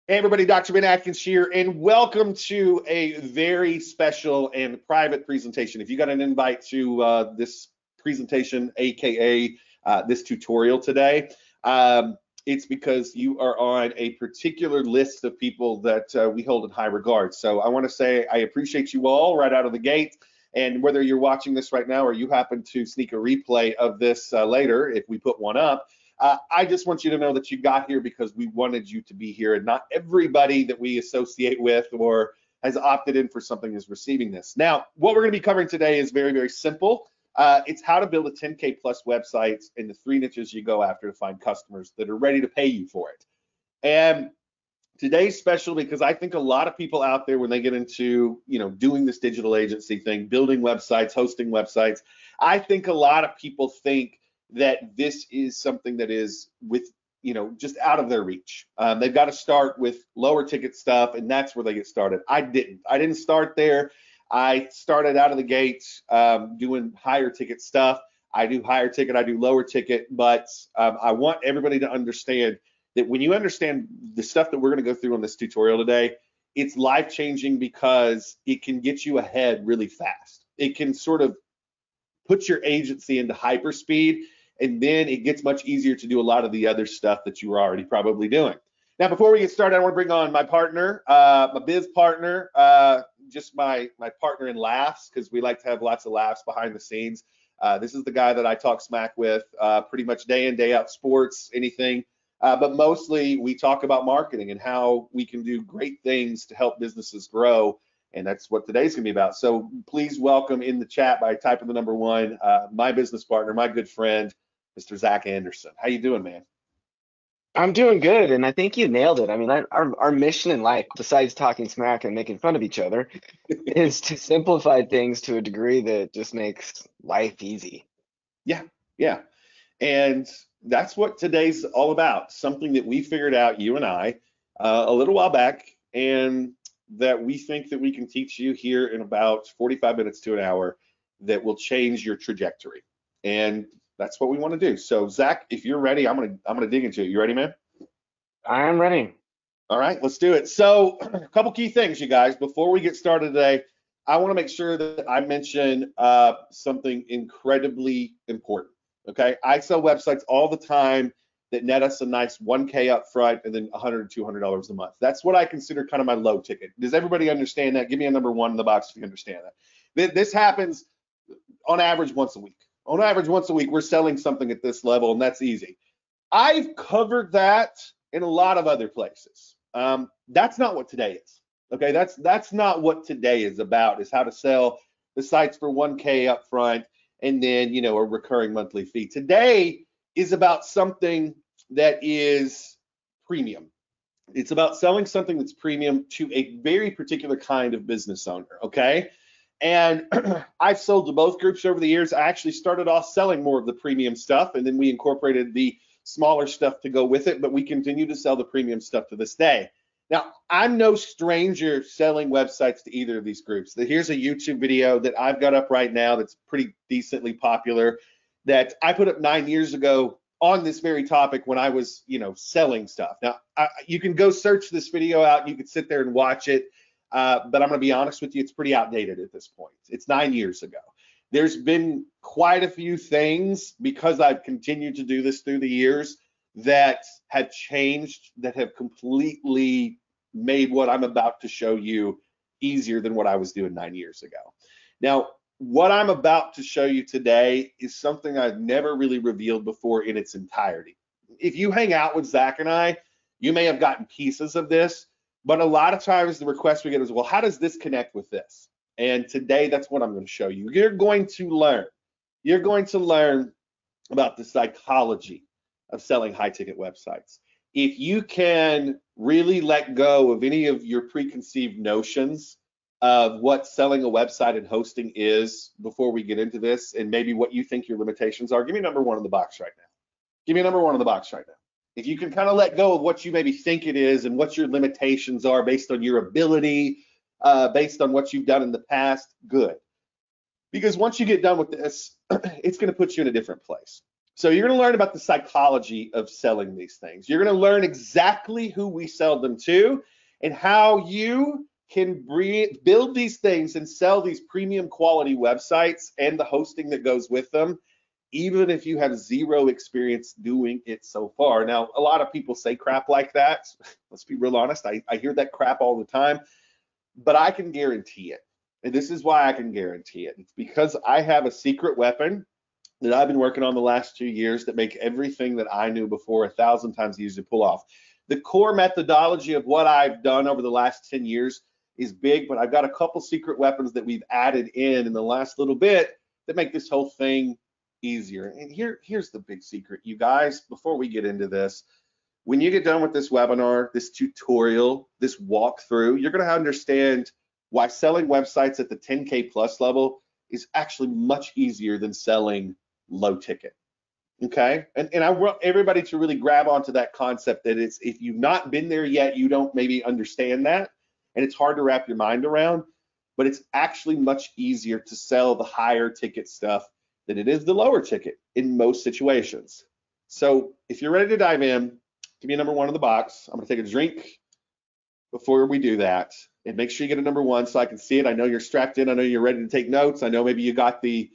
Hey everybody, Dr. Ben Atkins here, and welcome to a very special and private presentation. If you got an invite to this presentation, aka this tutorial today, it's because you are on a particular list of people that we hold in high regard. So I want to say I appreciate you all right out of the gate. And whether you're watching this right now or you happen to sneak a replay of this later, if we put one up, I just want you to know that you got here because we wanted you to be here, and not everybody that we associate with or has opted in for something is receiving this. Now, what we're going to be covering today is very, very simple. It's how to build a 10K plus website in the 3 niches you go after to find customers that are ready to pay you for it. And today's special because I think a lot of people out there, when they get into, doing this digital agency thing, building websites, hosting websites, I think a lot of people think that this is something that is just out of their reach. They've got to start with lower ticket stuff, and that's where they get started. I didn't start there. I started out of the gates doing higher ticket stuff. I do higher ticket, I do lower ticket, but I want everybody to understand that when you understand the stuff that we're going to go through on this tutorial today, it's life-changing because it can get you ahead really fast. It can sort of put your agency into hyperspeed, and then it gets much easier to do a lot of the other stuff that you were already probably doing. Now, before we get started, I want to bring on my partner, my biz partner, just my partner in laughs, because we like to have lots of laughs behind the scenes. This is the guy that I talk smack with pretty much day in, day out, sports, anything. But mostly we talk about marketing and how we can do great things to help businesses grow. And that's what today's gonna be about. So please welcome in the chat by typing the number 1, my business partner, my good friend, Mr. Zach Anderson. How you doing, man? I'm doing good, and I think you nailed it. I mean, our mission in life, besides talking smack and making fun of each other, is to simplify things to a degree that just makes life easy. Yeah, yeah. And that's what today's all about. Something that we figured out, you and I, a little while back, and that we think that we can teach you here in about 45 minutes to an hour that will change your trajectory. And that's what we want to do. So Zach, if you're ready, I'm gonna dig into it. You ready, man? I am ready. All right, let's do it. So a couple key things, you guys, before we get started today. I want to make sure that I mention something incredibly important. Okay, I sell websites all the time that net us a nice 1K up front and then $100 to $200 a month. That's what I consider kind of my low ticket. Does everybody understand that? Give me a number 1 in the box if you understand that. This happens on average once a week. On average once a week, we're selling something at this level, and that's easy. I've covered that in a lot of other places. That's not what today is. Okay, that's not what today is about. Is how to sell the sites for 1K up front and then a recurring monthly fee. Today is about something that is premium. It's about selling something that's premium to a very particular kind of business owner. Okay. And I've sold to both groups over the years. I actually started off selling more of the premium stuff, and then we incorporated the smaller stuff to go with it, but we continue to sell the premium stuff to this day. Now, I'm no stranger selling websites to either of these groups. Here's a YouTube video that I've got up right now that's pretty decently popular that I put up 9 years ago on this very topic when I was, selling stuff. Now, you can go search this video out and you can sit there and watch it, but I'm going to be honest with you, it's pretty outdated at this point. It's 9 years ago. There's been quite a few things, because I've continued to do this through the years, that have changed, that have completely made what I'm about to show you easier than what I was doing 9 years ago. Now, what I'm about to show you today is something I've never really revealed before in its entirety. If you hang out with Zach and I, you may have gotten pieces of this, but a lot of times the request we get is, well, how does this connect with this? And today, that's what I'm going to show you. You're going to learn about the psychology of selling high ticket websites. If you can really let go of any of your preconceived notions of what selling a website and hosting is before we get into this, and maybe what you think your limitations are, give me number 1 in the box right now. Give me number 1 in the box right now. If you can kind of let go of what you maybe think it is and what your limitations are based on your ability, based on what you've done in the past, good. Because once you get done with this, it's going to put you in a different place. So you're going to learn about the psychology of selling these things. You're going to learn exactly who we sell them to and how you can build these things and sell these premium quality websites and the hosting that goes with them, even if you have zero experience doing it so far. Now, a lot of people say crap like that. Let's be real honest. I hear that crap all the time, but I can guarantee it. And this is why I can guarantee it. It's because I have a secret weapon that I've been working on the last 2 years that make everything that I knew before 1,000 times easier to pull off. The core methodology of what I've done over the last 10 years is big, but I've got a couple secret weapons that we've added in the last little bit that make this whole thing easier. And here's the big secret, you guys, before we get into this. When you get done with this webinar, this tutorial, this walkthrough, you're going to understand why selling websites at the 10K plus level is actually much easier than selling low ticket. Okay, and I want everybody to really grab onto that concept that it's, if you've not been there yet, you don't maybe understand that, and it's hard to wrap your mind around, but it's actually much easier to sell the higher ticket stuff than it is the lower ticket in most situations. So if you're ready to dive in, give me a number one in the box. I'm gonna take a drink before we do that, and make sure you get a number one so I can see it. I know you're strapped in. I know you're ready to take notes. I know maybe you got the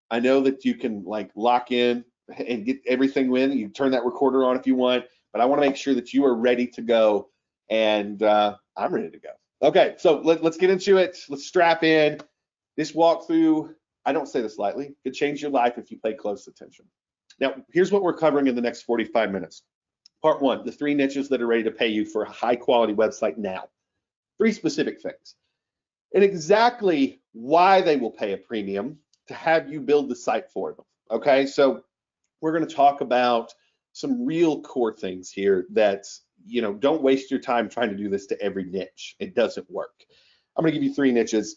I know that you can like lock in and get everything in. You turn that recorder on if you want, but I want to make sure that you are ready to go, and I'm ready to go. Okay, so let's get into it. Let's strap in. This walkthrough, I don't say this lightly, could change your life if you pay close attention. Now, here's what we're covering in the next 45 minutes. Part one, the 3 niches that are ready to pay you for a high quality website now. 3 specific things, and exactly why they will pay a premium to have you build the site for them. Okay, so we're going to talk about some real core things here that, you know, don't waste your time trying to do this to every niche. It doesn't work. I'm going to give you 3 niches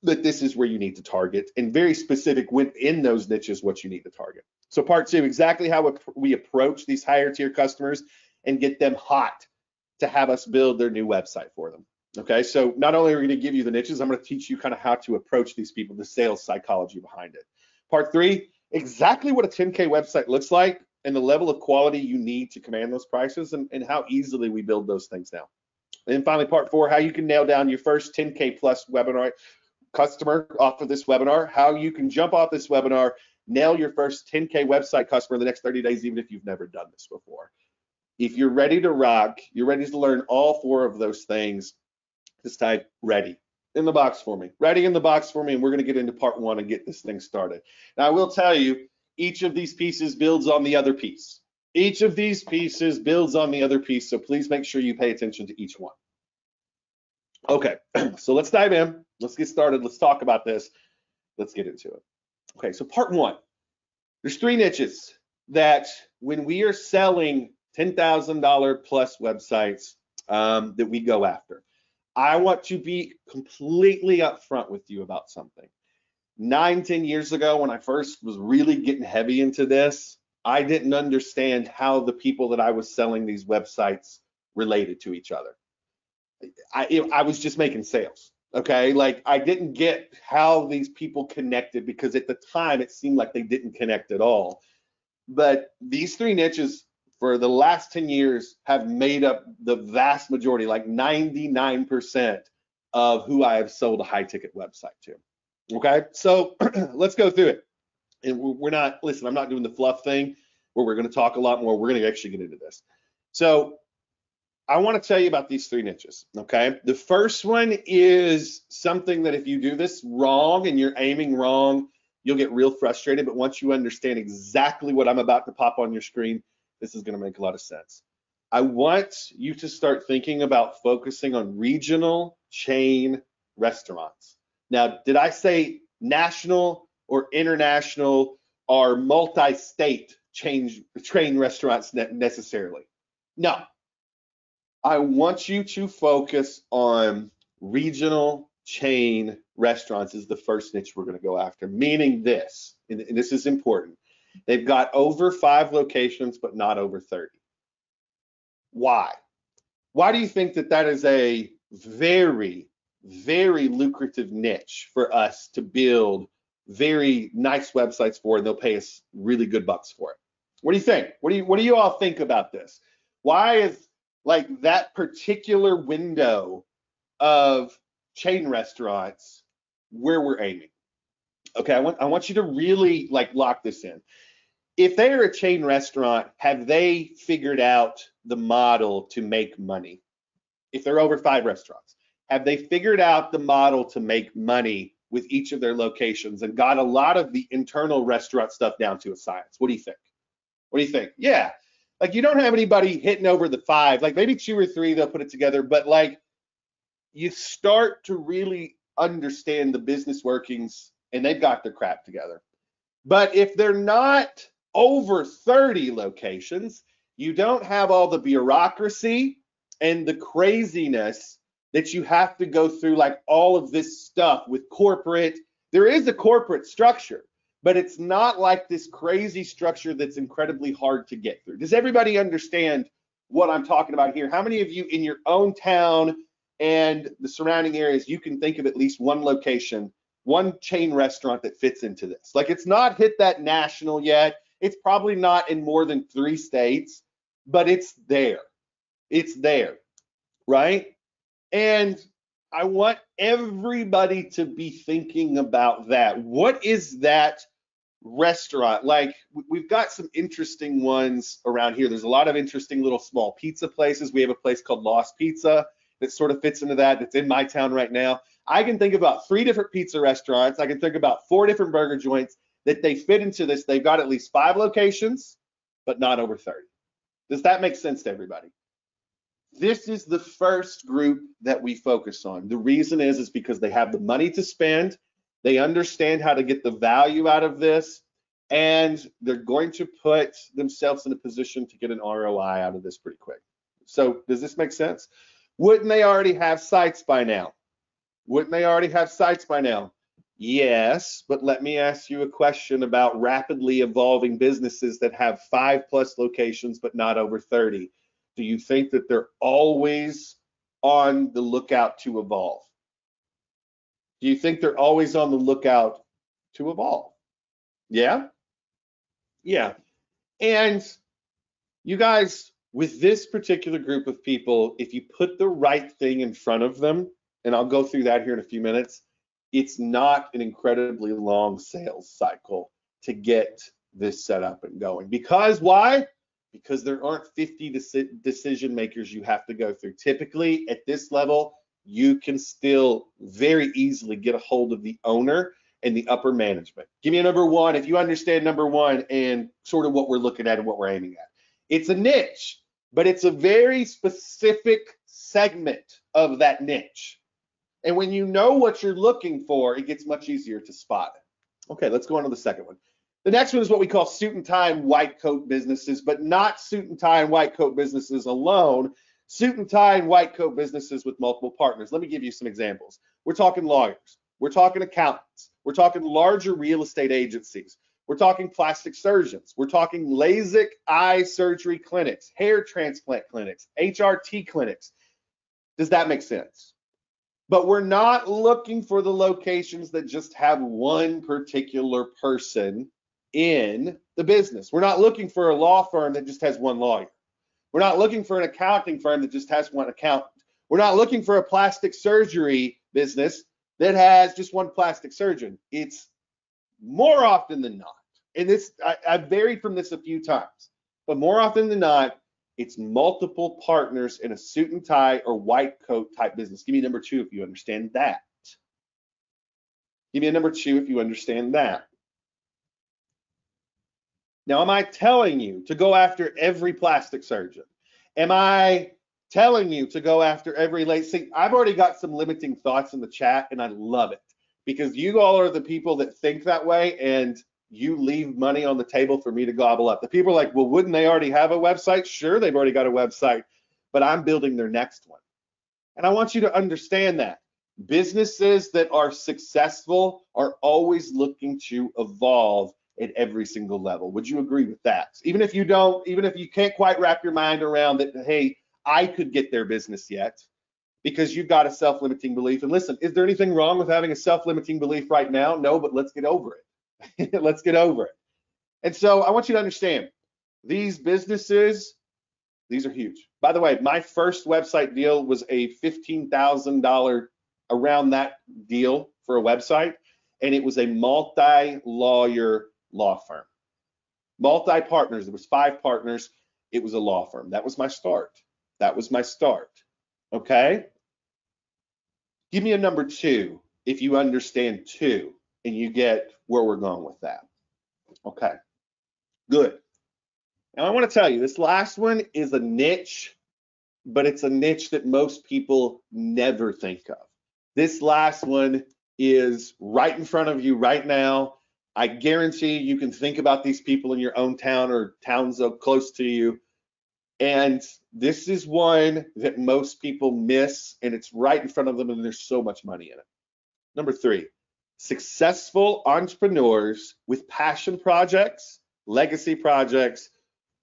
that this is where you need to target, and very specific within those niches what you need to target. So part 2, exactly how we approach these higher tier customers and get them hot to have us build their new website for them. Okay, so not only are we going to give you the niches, I'm going to teach you kind of how to approach these people, the sales psychology behind it. Part 3, exactly what a 10K website looks like and the level of quality you need to command those prices, and how easily we build those things now. And then finally, part 4, how you can nail down your first 10K plus webinar customer off of this webinar, how you can jump off this webinar, nail your first 10K website customer in the next 30 days, even if you've never done this before. If you're ready to rock, you're ready to learn all 4 of those things, just type ready in the box for me. Ready in the box for me, and we're going to get into part 1 and get this thing started. Now, I will tell you, each of these pieces builds on the other piece. Each of these pieces builds on the other piece, so please make sure you pay attention to each one. Okay, so let's dive in. Let's get started. Let's talk about this. Let's get into it. Okay, so part 1. There's 3 niches that when we are selling $10,000 plus websites that we go after. I want to be completely upfront with you about something. 9-10 years ago, when I first was really getting heavy into this, I didn't understand how the people that I was selling these websites related to each other. I was just making sales, okay? Like, I didn't get how these people connected, because at the time it seemed like they didn't connect at all. But these 3 niches for the last 10 years have made up the vast majority, like 99% of who I have sold a high ticket website to. Okay, so let's go through it. And we're not, listen, I'm not doing the fluff thing where we're going to talk a lot more. We're going to actually get into this. So I want to tell you about these 3 niches. Okay, the first one is something that if you do this wrong and you're aiming wrong, you'll get real frustrated. But once you understand exactly what I'm about to pop on your screen, this is going to make a lot of sense. I want you to start thinking about focusing on regional chain restaurants. Now, did I say national or international or multi-state chain restaurants necessarily? No. I want you to focus on regional chain restaurants is the first niche we're going to go after, meaning this, and this is important. They've got over 5 locations, but not over 30. Why? Why do you think that that is a very, very lucrative niche for us to build very nice websites for, and they'll pay us really good bucks for it. What do you think? What do you all think about this? Why is like that particular window of chain restaurants where we're aiming? Okay, I want you to really like lock this in. If they are a chain restaurant, have they figured out the model to make money? If they're over 5 restaurants, have they figured out the model to make money with each of their locations and got a lot of the internal restaurant stuff down to a science? What do you think? What do you think? Yeah, like you don't have anybody hitting over the 5, like maybe 2 or 3, they'll put it together, but like you start to really understand the business workings and they've got their crap together. But if they're not over 30 locations, you don't have all the bureaucracy and the craziness that you have to go through, like all of this stuff with corporate. There is a corporate structure, but it's not like this crazy structure that's incredibly hard to get through. Does everybody understand what I'm talking about here? How many of you in your own town and the surrounding areas, you can think of at least one location, one chain restaurant that fits into this? Like it's not hit that national yet. It's probably not in more than 3 states, but it's there. It's there, right? And I want everybody to be thinking about that. What is that restaurant? Like we've got some interesting ones around here. There's a lot of interesting little small pizza places. We have a place called Lost Pizza that sort of fits into that. That's in my town right now. I can think about 3 different pizza restaurants. I can think about 4 different burger joints that they fit into this. They've got at least 5 locations, but not over 30. Does that make sense to everybody? This is the first group that we focus on. The reason is because they have the money to spend, they understand how to get the value out of this, and they're going to put themselves in a position to get an ROI out of this pretty quick. So does this make sense? Wouldn't they already have sites by now? Wouldn't they already have sites by now? Yes, but let me ask you a question about rapidly evolving businesses that have 5+ locations but not over 30. Do you think that they're always on the lookout to evolve? Do you think they're always on the lookout to evolve? Yeah? Yeah. And you guys, with this particular group of people, if you put the right thing in front of them, and I'll go through that here in a few minutes, it's not an incredibly long sales cycle to get this set up and going. Because why? Because there aren't 50 decision makers you have to go through. Typically at this level, you can still very easily get a hold of the owner and the upper management. Give me a number 1 if you understand number 1 and sort of what we're looking at and what we're aiming at. It's a niche, but it's a very specific segment of that niche. And when you know what you're looking for, it gets much easier to spot it. Okay, let's go on to the second one. The next one is what we call suit and tie and white coat businesses, but not suit and tie and white coat businesses alone. Suit and tie and white coat businesses with multiple partners. Let me give you some examples. We're talking lawyers. We're talking accountants. We're talking larger real estate agencies. We're talking plastic surgeons. We're talking LASIK eye surgery clinics, hair transplant clinics, HRT clinics. Does that make sense? But we're not looking for the locations that just have one particular person in the business. We're not looking for a law firm that just has one lawyer. We're not looking for an accounting firm that just has one accountant. We're not looking for a plastic surgery business that has just one plastic surgeon. It's more often than not, and this I've varied from this a few times, but more often than not, it's multiple partners in a suit and tie or white coat type business. Give me number 2 if you understand that. Give me a number 2 if you understand that. Now, am I telling you to go after every plastic surgeon? Am I telling you to go after every LASIK? I've already got some limiting thoughts in the chat, and I love it because you all are the people that think that way, and you leave money on the table for me to gobble up. The people are like, well, wouldn't they already have a website? Sure, they've already got a website, but I'm building their next one. And I want you to understand that businesses that are successful are always looking to evolve at every single level. Would you agree with that? Even if you don't, even if you can't quite wrap your mind around that, hey, I could get their business yet, because you've got a self-limiting belief. And listen, is there anything wrong with having a self-limiting belief right now? No, but let's get over it. Let's get over it. And so I want you to understand, these businesses, these are huge. By the way, my first website deal was a $15,000, around that deal for a website, and it was a multi-lawyer law firm. Multi-partners, there was 5 partners. It was a law firm. That was my start. That was my start. Okay? Give me a number 2 if you understand 2 and you get where we're going with that. Okay, good. Now I want to tell you, this last one is a niche, but it's a niche that most people never think of. This last one is right in front of you right now. I guarantee you can think about these people in your own town or towns so close to you. And this is one that most people miss, and it's right in front of them, and there's so much money in it. Number 3, successful entrepreneurs with passion projects, legacy projects,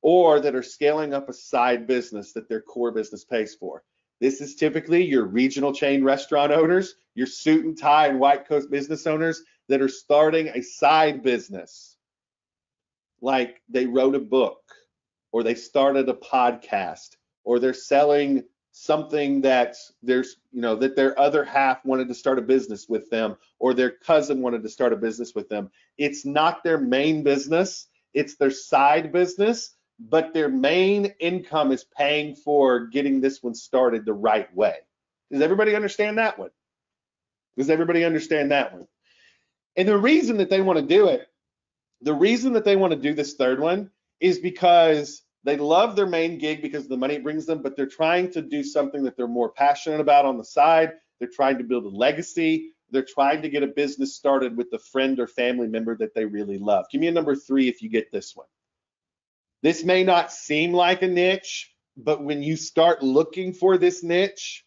or that are scaling up a side business that their core business pays for. This is typically your regional chain restaurant owners, your suit and tie and white coat business owners that are starting a side business. Like they wrote a book, or they started a podcast, or they're selling something that there's, that their other half wanted to start a business with them, or their cousin wanted to start a business with them. It's not their main business, it's their side business, but their main income is paying for getting this one started the right way. Does everybody understand that one? Does everybody understand that one? And the reason that they want to do it, the reason that they want to do this third one is because they love their main gig because of the money it brings them, but they're trying to do something that they're more passionate about on the side. They're trying to build a legacy. They're trying to get a business started with a friend or family member that they really love. Give me a number 3 if you get this one. This may not seem like a niche, but when you start looking for this niche,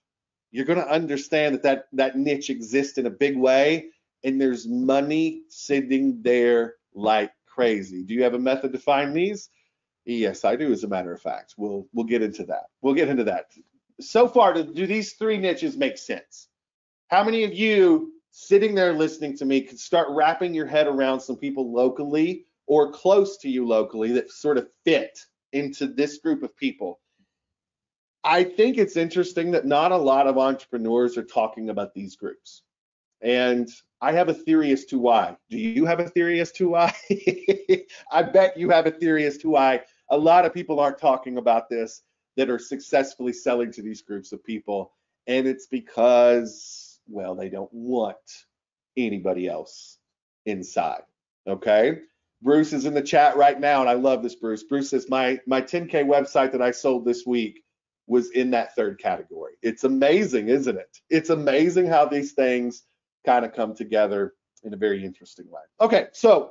you're going to understand that niche exists in a big way, and there's money sitting there like crazy. Do you have a method to find these? Yes, I do, as a matter of fact. We'll get into that. We'll get into that. So far, do these 3 niches make sense? How many of you sitting there listening to me could start wrapping your head around some people locally or close to you locally that sort of fit into this group of people? I think it's interesting that not a lot of entrepreneurs are talking about these groups. And I have a theory as to why. Do you have a theory as to why? I bet you have a theory as to why a lot of people aren't talking about this that are successfully selling to these groups of people. And it's because, well, they don't want anybody else inside. Okay? Bruce is in the chat right now, and I love this, Bruce. Bruce says, my 10K website that I sold this week was in that 3rd category. It's amazing, isn't it? It's amazing how these things kind of come together in a very interesting way. Okay, so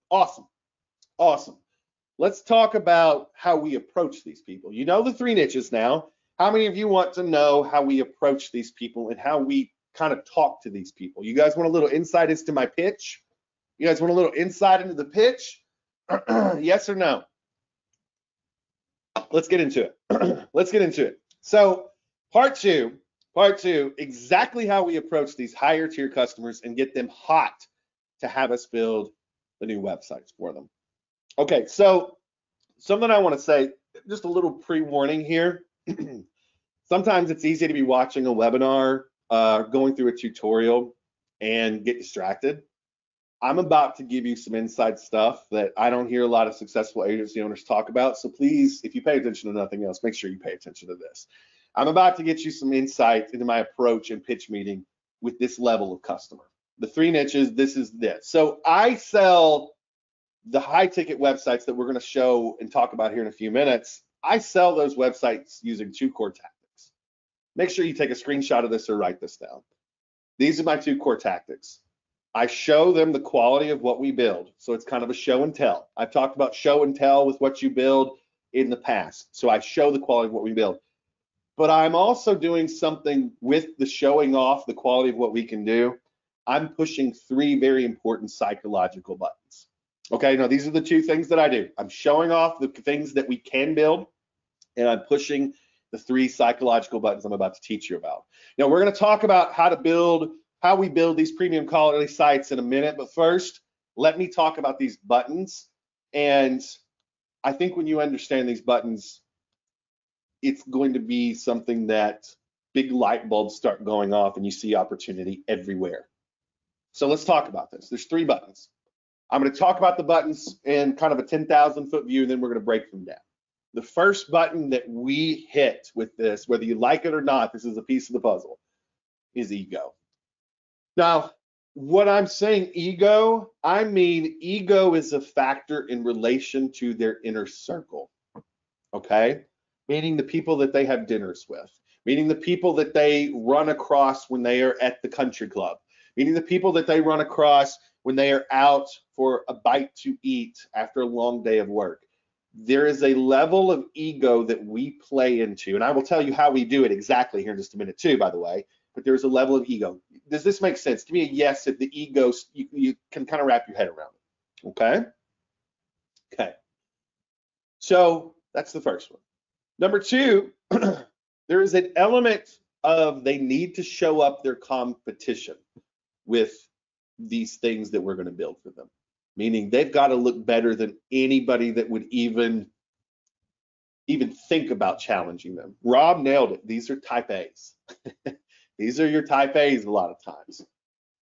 awesome. Let's talk about how we approach these people. You know the 3 niches now. How many of you want to know how we approach these people and how we kind of talk to these people? You guys want a little insight as to my pitch? You guys want a little insight into the pitch? Yes or no? Let's get into it. Let's get into it. So part two, exactly how we approach these higher tier customers and get them hot to have us build the new websites for them. Okay, so something I want to say, just a little pre-warning here. Sometimes it's easy to be watching a webinar, going through a tutorial and get distracted. I'm about to give you some inside stuff that I don't hear a lot of successful agency owners talk about. So please, if you pay attention to nothing else, make sure you pay attention to this. I'm about to get you some insight into my approach and pitch meeting with this level of customer. The 3 niches, this is this. So I sell the high ticket websites that we're going to show and talk about here in a few minutes. I sell those websites using 2 core tactics. Make sure you take a screenshot of this or write this down. These are my 2 core tactics. I show them the quality of what we build. So it's kind of a show and tell. I've talked about show and tell with what you build in the past. So I show the quality of what we build. But I'm also doing something with the showing off the quality of what we can do. I'm pushing 3 very important psychological buttons. Okay, now these are the 2 things that I do. I'm showing off the things that we can build, and I'm pushing the 3 psychological buttons I'm about to teach you about. Now, we're going to talk about how we build these premium quality sites in a minute, but first, let me talk about these buttons. And I think when you understand these buttons, it's going to be something that big light bulbs start going off and you see opportunity everywhere. So let's talk about this. There's 3 buttons. I'm going to talk about the buttons in kind of a 10,000 foot view, and then we're going to break them down. The first button that we hit with this, whether you like it or not, this is a piece of the puzzle, is ego. Now, what I'm saying ego, I mean ego is a factor in relation to their inner circle, okay? Meaning the people that they have dinners with, meaning the people that they run across when they are at the country club, meaning the people that they run across when they are out for a bite to eat after a long day of work. There is a level of ego that we play into, and I will tell you how we do it exactly here in just a minute too, by the way, but there's a level of ego. Does this make sense? Give me a yes if the ego, you can kind of wrap your head around it, okay? Okay, so that's the first one. Number 2, there is an element of they need to show up their competition with these things that we're going to build for them. Meaning they've got to look better than anybody that would even think about challenging them. Rob nailed it. These are type A's. These are your type A's a lot of times.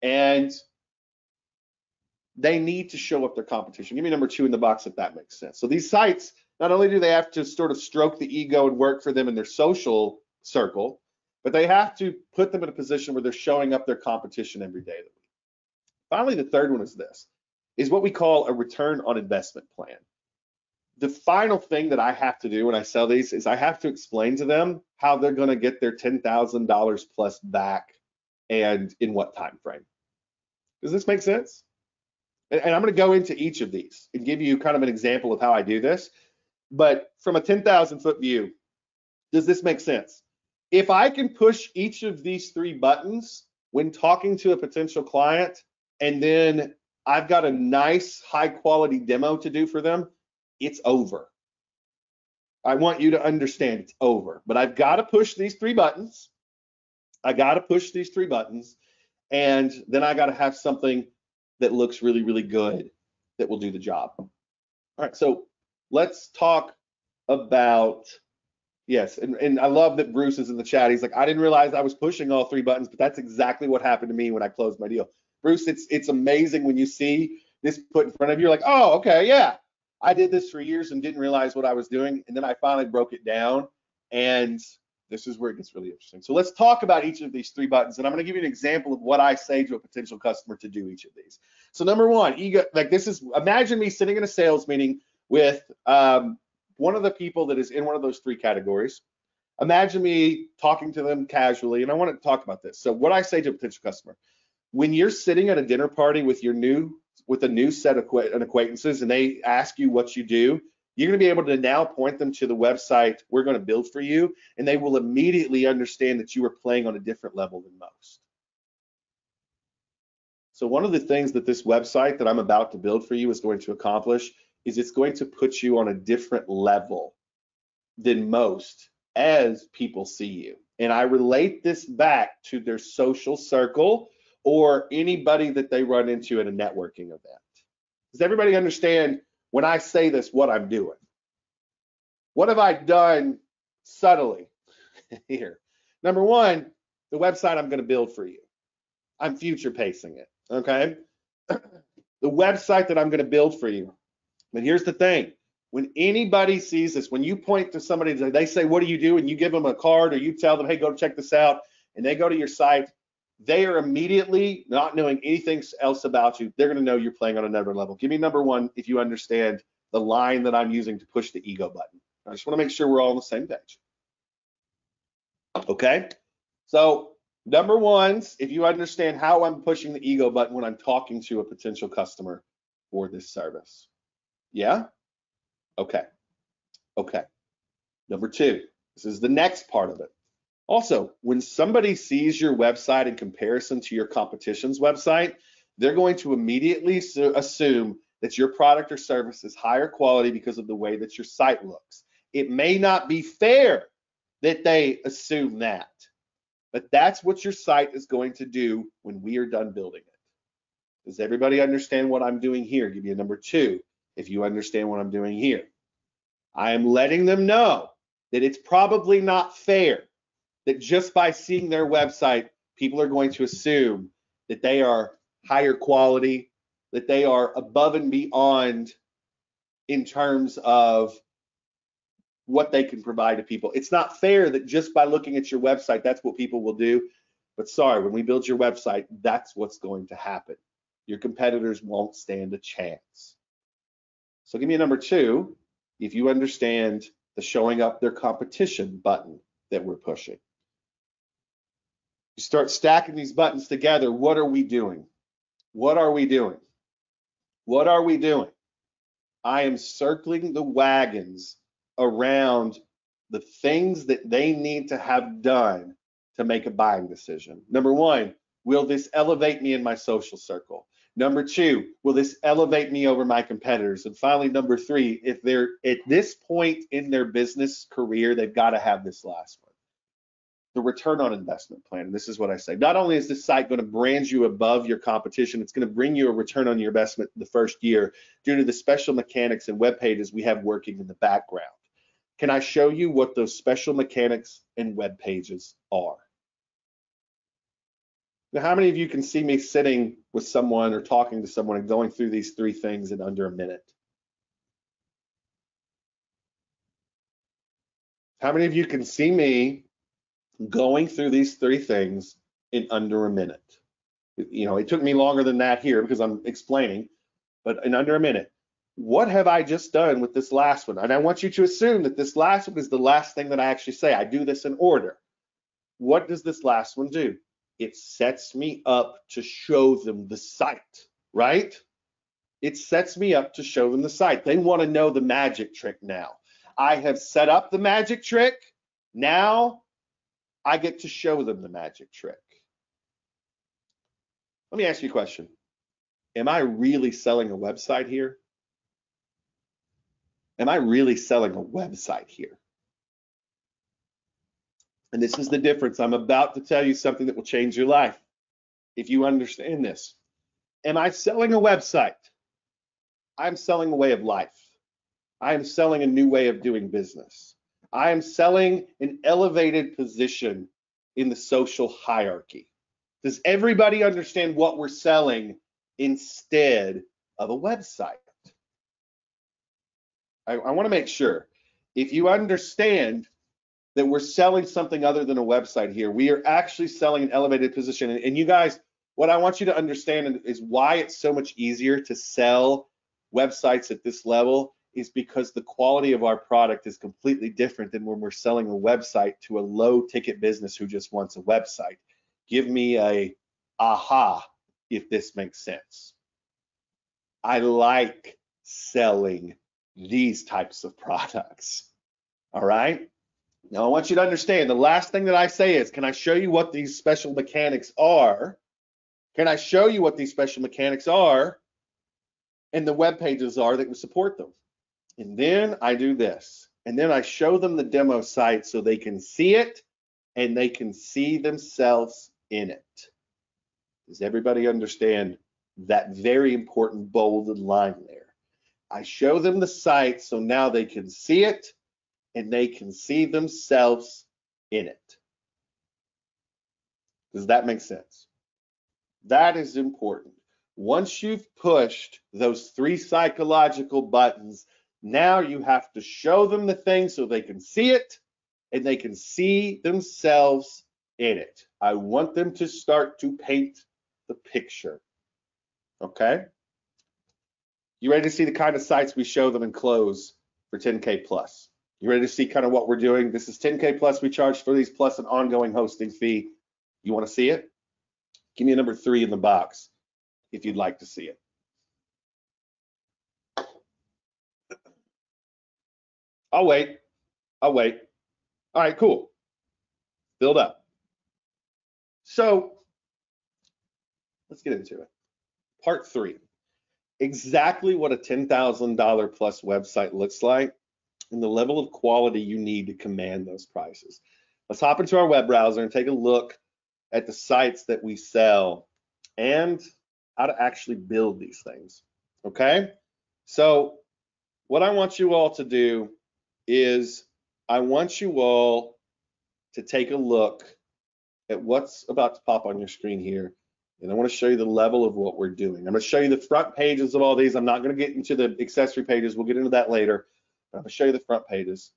And they need to show up their competition. Give me number 2 in the box if that makes sense. So these sites, not only do they have to sort of stroke the ego and work for them in their social circle, but they have to put them in a position where they're showing up their competition every day of the week. Finally, the third one is this, is what we call a return on investment plan. The final thing that I have to do when I sell these is I have to explain to them how they're going to get their $10,000 plus back and in what time frame. Does this make sense? And I'm going to go into each of these and give you kind of an example of how I do this. But from a 10,000 foot view, does this make sense? If I can push each of these 3 buttons when talking to a potential client, and then I've got a nice high quality demo to do for them, it's over. I want you to understand it's over, but I've got to push these 3 buttons. I got to push these 3 buttons, and then I got to have something that looks really, really good that will do the job. All right, so let's talk about, yes, and I love that Bruce is in the chat. He's like, I didn't realize I was pushing all 3 buttons, but that's exactly what happened to me when I closed my deal. Bruce, it's amazing when you see this put in front of you. You're like, oh, okay, yeah, I did this for years and didn't realize what I was doing, and then I finally broke it down, and this is where it gets really interesting. So let's talk about each of these 3 buttons, and I'm going to give you an example of what I say to a potential customer to do each of these. So number 1, ego, like this is, imagine me sitting in a sales meeting with one of the people that is in one of those 3 categories. Imagine me talking to them casually, and I want to talk about this. So what I say to a potential customer, when you're sitting at a dinner party with a new set of acquaintances and they ask you what you do, you're going to be able to now point them to the website we're going to build for you, and they will immediately understand that you are playing on a different level than most. So one of the things that this website that I'm about to build for you is going to accomplish is it's going to put you on a different level than most as people see you. And I relate this back to their social circle or anybody that they run into at a networking event. Does everybody understand when I say this, what I'm doing? What have I done subtly here? Number 1, the website I'm going to build for you. I'm future pacing it, okay? The website that I'm going to build for you. But here's the thing. When anybody sees this, when you point to somebody, they say, what do you do? And you give them a card or you tell them, hey, go check this out. And they go to your site. They are immediately, not knowing anything else about you, they're going to know you're playing on another level. Give me number 1 if you understand the line that I'm using to push the ego button. I just want to make sure we're all on the same page. Okay? So number 1, if you understand how I'm pushing the ego button when I'm talking to a potential customer for this service. Yeah? Okay. Okay. Number 2, this is the next part of it. Also, when somebody sees your website in comparison to your competition's website, they're going to immediately assume that your product or service is higher quality because of the way that your site looks. It may not be fair that they assume that. But that's what your site is going to do when we are done building it. Does everybody understand what I'm doing here? Give you a number 2 if you understand what I'm doing here. I am letting them know that it's probably not fair that just by seeing their website, people are going to assume that they are higher quality, that they are above and beyond in terms of what they can provide to people. It's not fair that just by looking at your website, that's what people will do. But sorry, when we build your website, that's what's going to happen. Your competitors won't stand a chance. So give me a number 2 if you understand the showing up their competition button that we're pushing. You start stacking these buttons together. What are we doing? What are we doing? What are we doing? I am circling the wagons around the things that they need to have done to make a buying decision. Number 1, will this elevate me in my social circle? Number 2, will this elevate me over my competitors? And finally, number 3, if they're at this point in their business career, they've got to have this last one. The return on investment plan. This is what I say. Not only is this site going to brand you above your competition, it's going to bring you a return on your investment the first year due to the special mechanics and web pages we have working in the background. Can I show you what those special mechanics and web pages are? Now, how many of you can see me sitting with someone or talking to someone and going through these 3 things in under a minute? How many of you can see me going through these 3 things in under a minute? You know, it took me longer than that here because I'm explaining, but in under a minute. What have I just done with this last one? And I want you to assume that this last one is the last thing that I actually say. I do this in order. What does this last one do? It sets me up to show them the site, right? It sets me up to show them the site. They want to know the magic trick now. I have set up the magic trick. Now I get to show them the magic trick. Let me ask you a question. Am I really selling a website here? Am I really selling a website here? And this is the difference. I'm about to tell you something that will change your life if you understand this. Am I selling a website? I'm selling a way of life. I am selling a new way of doing business. I am selling an elevated position in the social hierarchy. Does everybody understand what we're selling instead of a website? I want to make sure. If you understand that we're selling something other than a website here, we are actually selling an elevated position. And you guys, what I want you to understand is why it's so much easier to sell websites at this level is because the quality of our product is completely different than when we're selling a website to a low ticket business who just wants a website. Give me a aha if this makes sense. I like selling these types of products. All right. Now I want you to understand the last thing that I say is, can I show you what these special mechanics are? Can I show you what these special mechanics are and the web pages are that will support them? And then I do this. And then I show them the demo site so they can see it and they can see themselves in it. Does everybody understand that very important bolded line there? I show them the site so now they can see it and they can see themselves in it. Does that make sense? That is important. Once you've pushed those 3 psychological buttons, now you have to show them the thing so they can see it and they can see themselves in it. I want them to start to paint the picture. Okay? You ready to see the kind of sites we show them and close for 10K plus? You ready to see kind of what we're doing? This is 10K plus. We charge for these plus an ongoing hosting fee. You want to see it? Give me a number 3 in the box if you'd like to see it. I'll wait. I'll wait. All right, cool. Build up. So let's get into it. Part 3. Exactly what a $10,000 plus website looks like and the level of quality you need to command those prices. Let's hop into our web browser and take a look at the sites that we sell and how to actually build these things. Okay? So what I want you all to do is I want you all to take a look at what's about to pop on your screen here. And I want to show you the level of what we're doing. I'm going to show you the front pages of all these. I'm not going to get into the accessory pages. We'll get into that later. But I'm going to show you the front pages.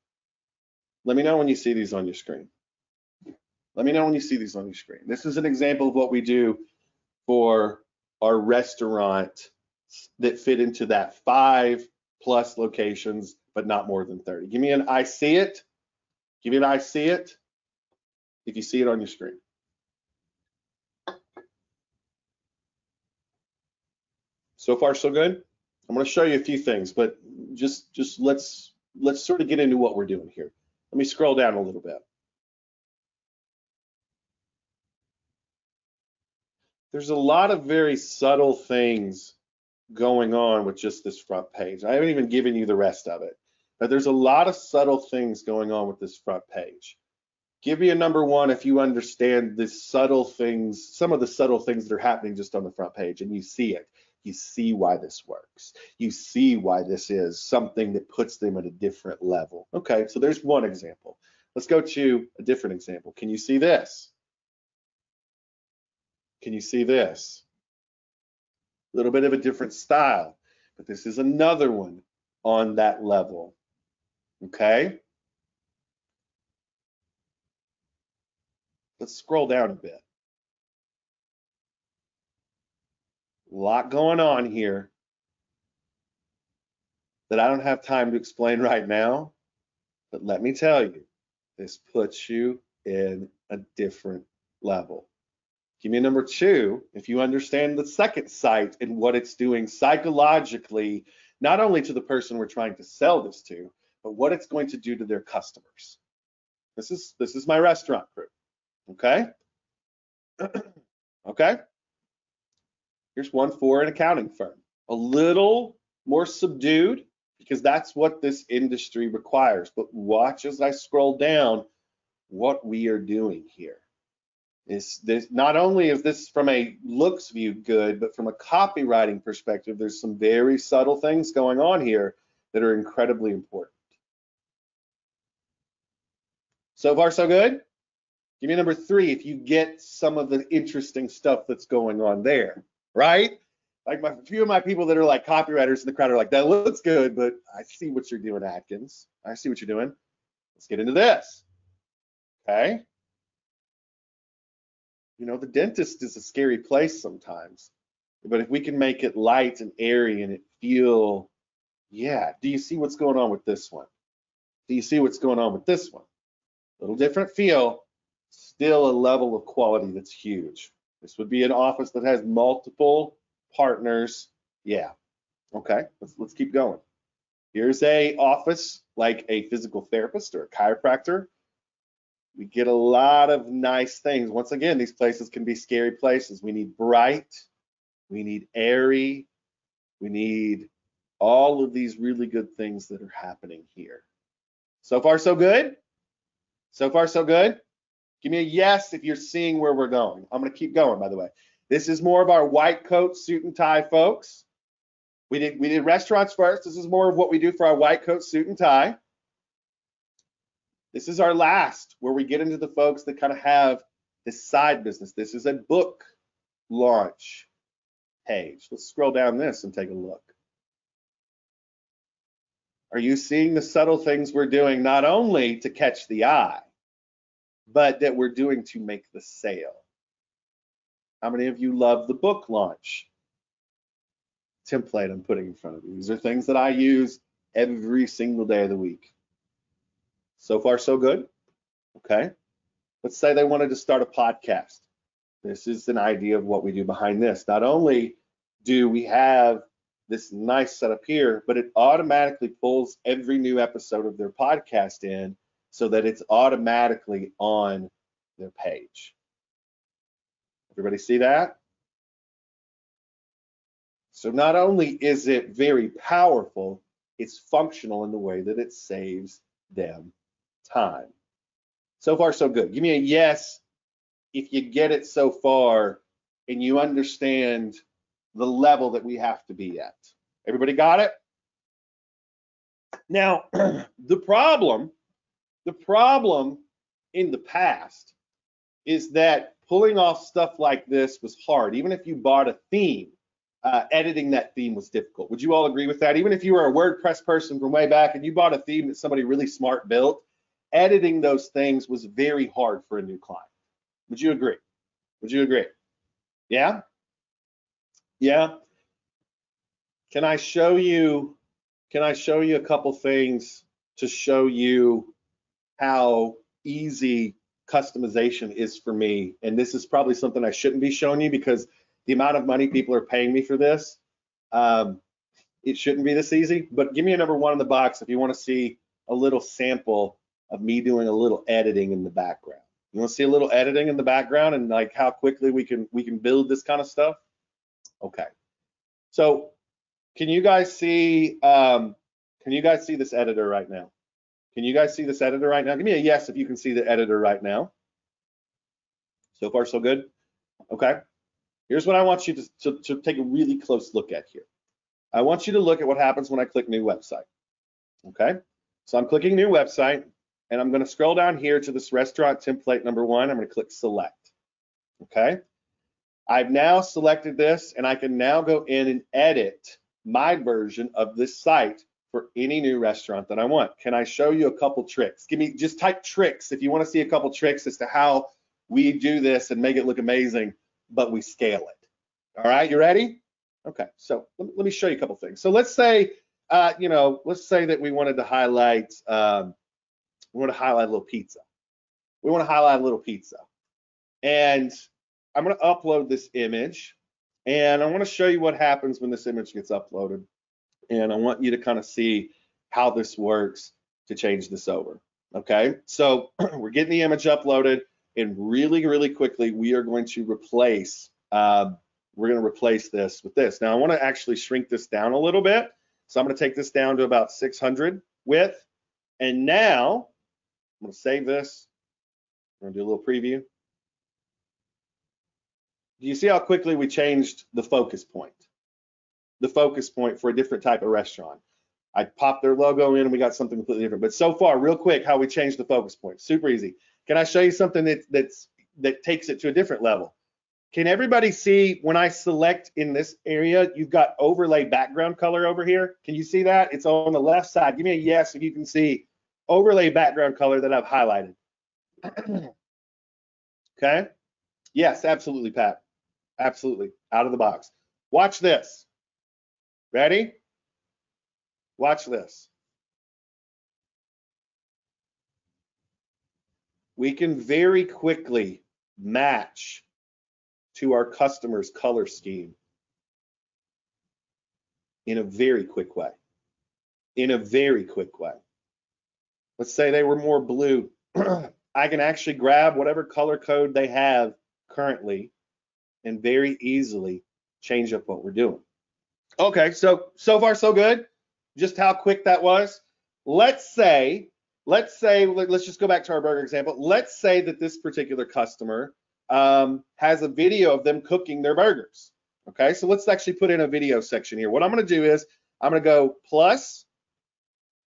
Let me know when you see these on your screen. Let me know when you see these on your screen. This is an example of what we do for our restaurant that fit into that 5+ locations, but not more than 30. Give me an I see it. Give me an I see it if you see it on your screen. So far, so good. I'm going to show you a few things, but just let's sort of get into what we're doing here. Let me scroll down a little bit. There's a lot of very subtle things going on with just this front page. I haven't even given you the rest of it, but there's a lot of subtle things going on with this front page. Give me a number one if you understand the subtle things, some of the subtle things that are happening just on the front page, and you see it. You see why this works. You see why this is something that puts them at a different level. Okay, so there's one example. Let's go to a different example. Can you see this? Can you see this? A little bit of a different style, but this is another one on that level. Okay? Let's scroll down a bit. A lot going on here that I don't have time to explain right now, but let me tell you, this puts you in a different level. Give me number two, if you understand the second site and what it's doing psychologically, not only to the person we're trying to sell this to, but what it's going to do to their customers. This is my restaurant group, okay? Okay? Here's one for an accounting firm. A little more subdued because that's what this industry requires. But watch as I scroll down what we are doing here. This not only is this from a looks view good, but from a copywriting perspective, there's some very subtle things going on here that are incredibly important. So far, so good? Give me number three if you get some of the interesting stuff that's going on there, right? Like a few of my people that are like copywriters in the crowd are like, that looks good, but I see what you're doing, Atkins. I see what you're doing. Let's get into this, okay? You know, the dentist is a scary place sometimes, but if we can make it light and airy and it feel, yeah, do you see what's going on with this one? Do you see what's going on with this one? A little different feel, still a level of quality that's huge. This would be an office that has multiple partners. Yeah, okay, let's keep going. Here's a office like a physical therapist or a chiropractor. We get a lot of nice things. Once again, these places can be scary places. We need bright, we need airy, we need all of these really good things that are happening here. So far, so good? So far, so good? Give me a yes if you're seeing where we're going. I'm going to keep going, by the way. This is more of our white coat, suit and tie folks. We did restaurants first. This is more of what we do for our white coat, suit and tie. This is our last, where we get into the folks that kind of have this side business. This is a book launch page. Let's scroll down this and take a look. Are you seeing the subtle things we're doing not only to catch the eye, but that we're doing to make the sale? How many of you love the book launch template I'm putting in front of you? These are things that I use every single day of the week. So far, so good? Okay. Let's say they wanted to start a podcast. This is an idea of what we do behind this. Not only do we have this nice setup here, but it automatically pulls every new episode of their podcast in so that it's automatically on their page. Everybody see that? So not only is it very powerful, It's functional in the way that it saves them time. So far, so good. Give me a yes if you get it so far and you understand the level that we have to be at. Everybody got it? Now, the problem in the past is that pulling off stuff like this was hard. Even if you bought a theme, editing that theme was difficult. Would you all agree with that? Even if you were a WordPress person from way back and you bought a theme that somebody really smart built, editing those things was very hard for a new client. Would you agree? Would you agree? Yeah? Yeah? Can I show you a couple things to show you how easy customization is for me? And this is probably something I shouldn't be showing you because the amount of money people are paying me for this, it shouldn't be this easy. But give me a number one in the box if you want to see a little sample of me doing a little editing in the background. You want to see a little editing in the background and like how quickly we can build this kind of stuff? Okay. So can you guys see this editor right now? Can you guys see this editor right now? Give me a yes if you can see the editor right now. So far, so good? Okay. Here's what I want you to take a really close look at here. I want you to look at what happens when I click new website. Okay. So I'm clicking new website and I'm going to scroll down here to this restaurant template number one. I'm going to click select. Okay. I've now selected this and I can now go in and edit my version of this site for any new restaurant that I want. Can I show you a couple tricks? Just type tricks if you want to see a couple tricks as to how we do this and make it look amazing, but we scale it. All right, you ready? Okay, so let me show you a couple things. So let's say, let's say that we wanted to highlight, a little pizza. We want to highlight a little pizza. And I'm going to upload this image. And I want to show you what happens when this image gets uploaded. And I want you to kind of see how this works to change this over. Okay, so we're getting the image uploaded, and really, really quickly, we are going to replace this with this. Now, I want to actually shrink this down a little bit. So I'm going to take this down to about 600 width. And now I'm going to save this. I'm going to do a little preview. Do you see how quickly we changed the focus point? The focus point for a different type of restaurant. I popped their logo in and we got something completely different. But so far, real quick, how we changed the focus point. Super easy. Can I show you something that takes it to a different level? Can everybody see when I select in this area, you've got overlay background color over here? Can you see that? It's on the left side. Give me a yes if you can see overlay background color that I've highlighted. Okay. Yes, absolutely, Pat. Absolutely. Out of the box. Watch this. Ready? Watch this. We can very quickly match to our customer's color scheme in a very quick way. In a very quick way. Let's say they were more blue. I can actually grab whatever color code they have currently and very easily change up what we're doing. Okay, so far so good. Just how quick that was. Let's just go back to our burger example. Let's say that this particular customer has a video of them cooking their burgers. Okay, so let's actually put in a video section here. What I'm going to do is I'm going to go plus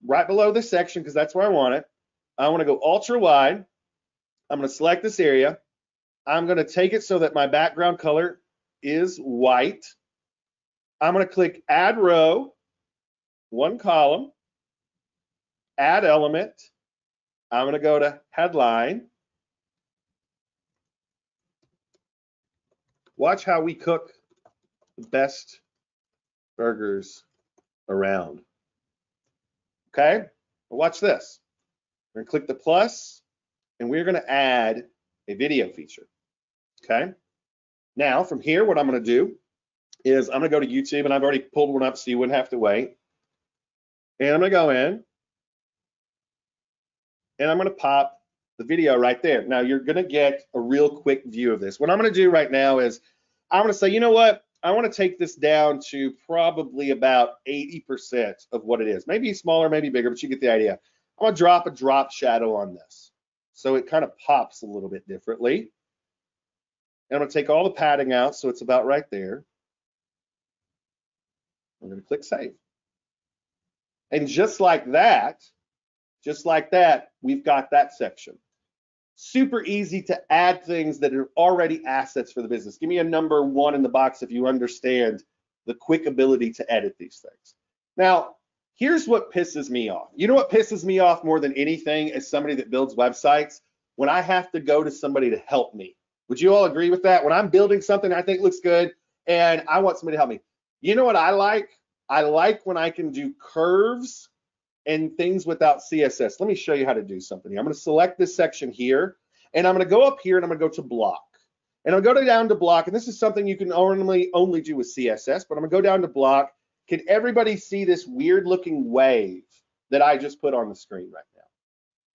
right below this section because that's where I want it. I want to go ultra wide. I'm going to select this area. I'm going to take it so that my background color is white. I'm going to click add row, one column, add element. I'm going to go to headline. Watch how we cook the best burgers around. Okay, watch this. We're going to click the plus, and we're going to add a video feature. Okay, now from here, what I'm going to do is I'm going to go to YouTube, and I've already pulled one up so you wouldn't have to wait. And I'm going to go in, and I'm going to pop the video right there. Now you're going to get a real quick view of this. What I'm going to do right now is I'm going to say, you know what? I want to take this down to probably about 80% of what it is. Maybe smaller, maybe bigger, but you get the idea. I'm going to drop a drop shadow on this. So it kind of pops a little bit differently. And I'm going to take all the padding out so it's about right there. I'm going to click save. And just like that, we've got that section. Super easy to add things that are already assets for the business. Give me a number 1 in the box if you understand the quick ability to edit these things. Now, here's what pisses me off. You know what pisses me off more than anything as somebody that builds websites? When I have to go to somebody to help me. Would you all agree with that? When I'm building something I think looks good and I want somebody to help me. You know what I like? I like when I can do curves and things without CSS. Let me show you how to do something here. I'm going to select this section here, and I'm going to go up here and I'm going to go to block. And I'm going to go down to block, and this is something you can normally only do with CSS, but I'm going to go down to block. Can everybody see this weird looking wave that I just put on the screen right now?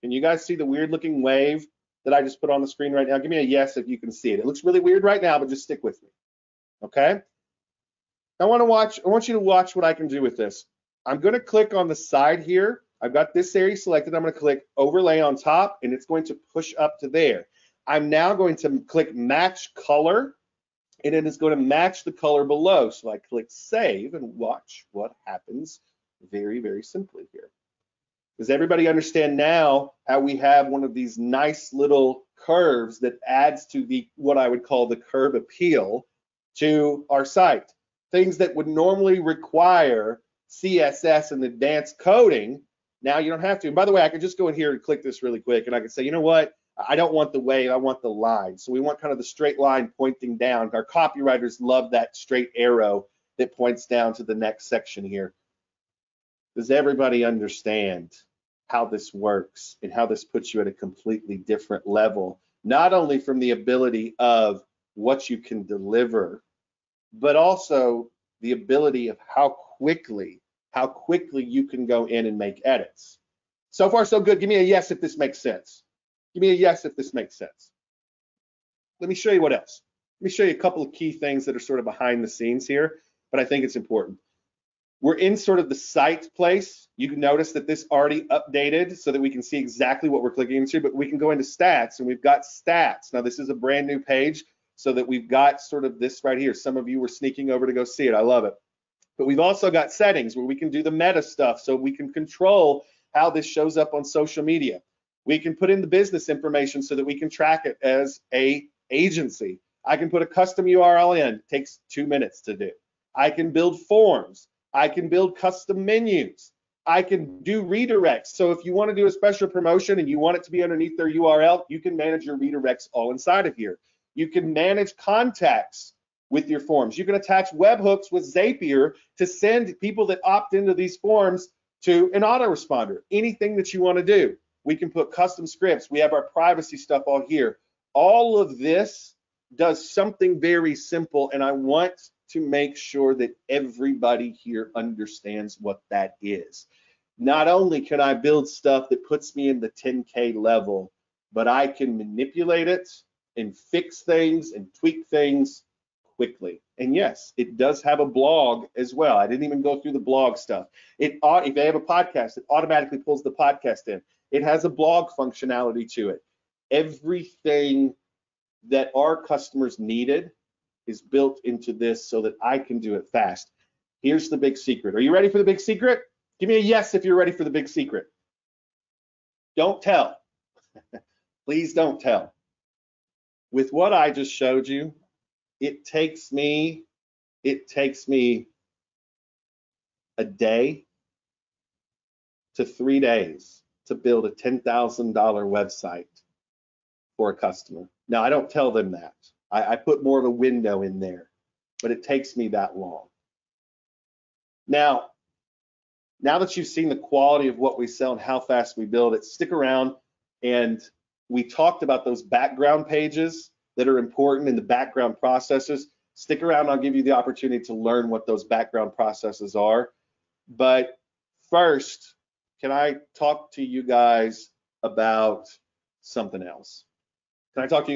Can you guys see the weird looking wave that I just put on the screen right now? Give me a yes if you can see it. It looks really weird right now, but just stick with me. Okay? I want you to watch what I can do with this. I'm going to click on the side here. I've got this area selected. I'm going to click overlay on top, and it's going to push up to there. I'm now going to click match color, and it is going to match the color below. So I click save and watch what happens very, very simply here. Does everybody understand now how we have one of these nice little curves that adds to what I would call the curb appeal to our site? Things that would normally require CSS and advanced coding, now you don't have to. And by the way, I could just go in here and click this really quick, and I can say, you know what? I don't want the wave, I want the line. So we want kind of the straight line pointing down. Our copywriters love that straight arrow that points down to the next section here. Does everybody understand how this works and how this puts you at a completely different level? Not only from the ability of what you can deliver, but also the ability of how quickly you can go in and make edits. So far, so good. Give me a yes if this makes sense. Give me a yes if this makes sense. Let me show you what else. Let me show you a couple of key things that are sort of behind the scenes here, but I think it's important. We're in sort of the site place. You can notice that this already updated so that we can see exactly what we're clicking into, but we can go into stats, and we've got stats. Now, this is a brand new page, so that we've got sort of this right here. Some of you were sneaking over to go see it. I love it. But we've also got settings where we can do the meta stuff, so we can control how this shows up on social media. We can put in the business information so that we can track it as a agency. I can put a custom URL in. It takes 2 minutes to do. I can build forms. I can build custom menus. I can do redirects. So if you want to do a special promotion and you want it to be underneath their URL, you can manage your redirects all inside of here. You can manage contacts with your forms. You can attach webhooks with Zapier to send people that opt into these forms to an autoresponder. Anything that you want to do. We can put custom scripts. We have our privacy stuff all here. All of this does something very simple, and I want to make sure that everybody here understands what that is. Not only can I build stuff that puts me in the 10K level, but I can manipulate it and fix things and tweak things quickly. And yes, it does have a blog as well. I didn't even go through the blog stuff. If they have a podcast, it automatically pulls the podcast in. It has a blog functionality to it. Everything that our customers needed is built into this so that I can do it fast. Here's the big secret. Are you ready for the big secret? Give me a yes if you're ready for the big secret. Don't tell. Please don't tell. With what I just showed you, it takes me a day to 3 days to build a $10,000 website for a customer. Now, I don't tell them that. I put more of a window in there, but it takes me that long. Now that you've seen the quality of what we sell and how fast we build it, stick around. And we talked about those background pages that are important in the background processes. Stick around, I'll give you the opportunity to learn what those background processes are. But first, can I talk to you guys about something else? Can I talk to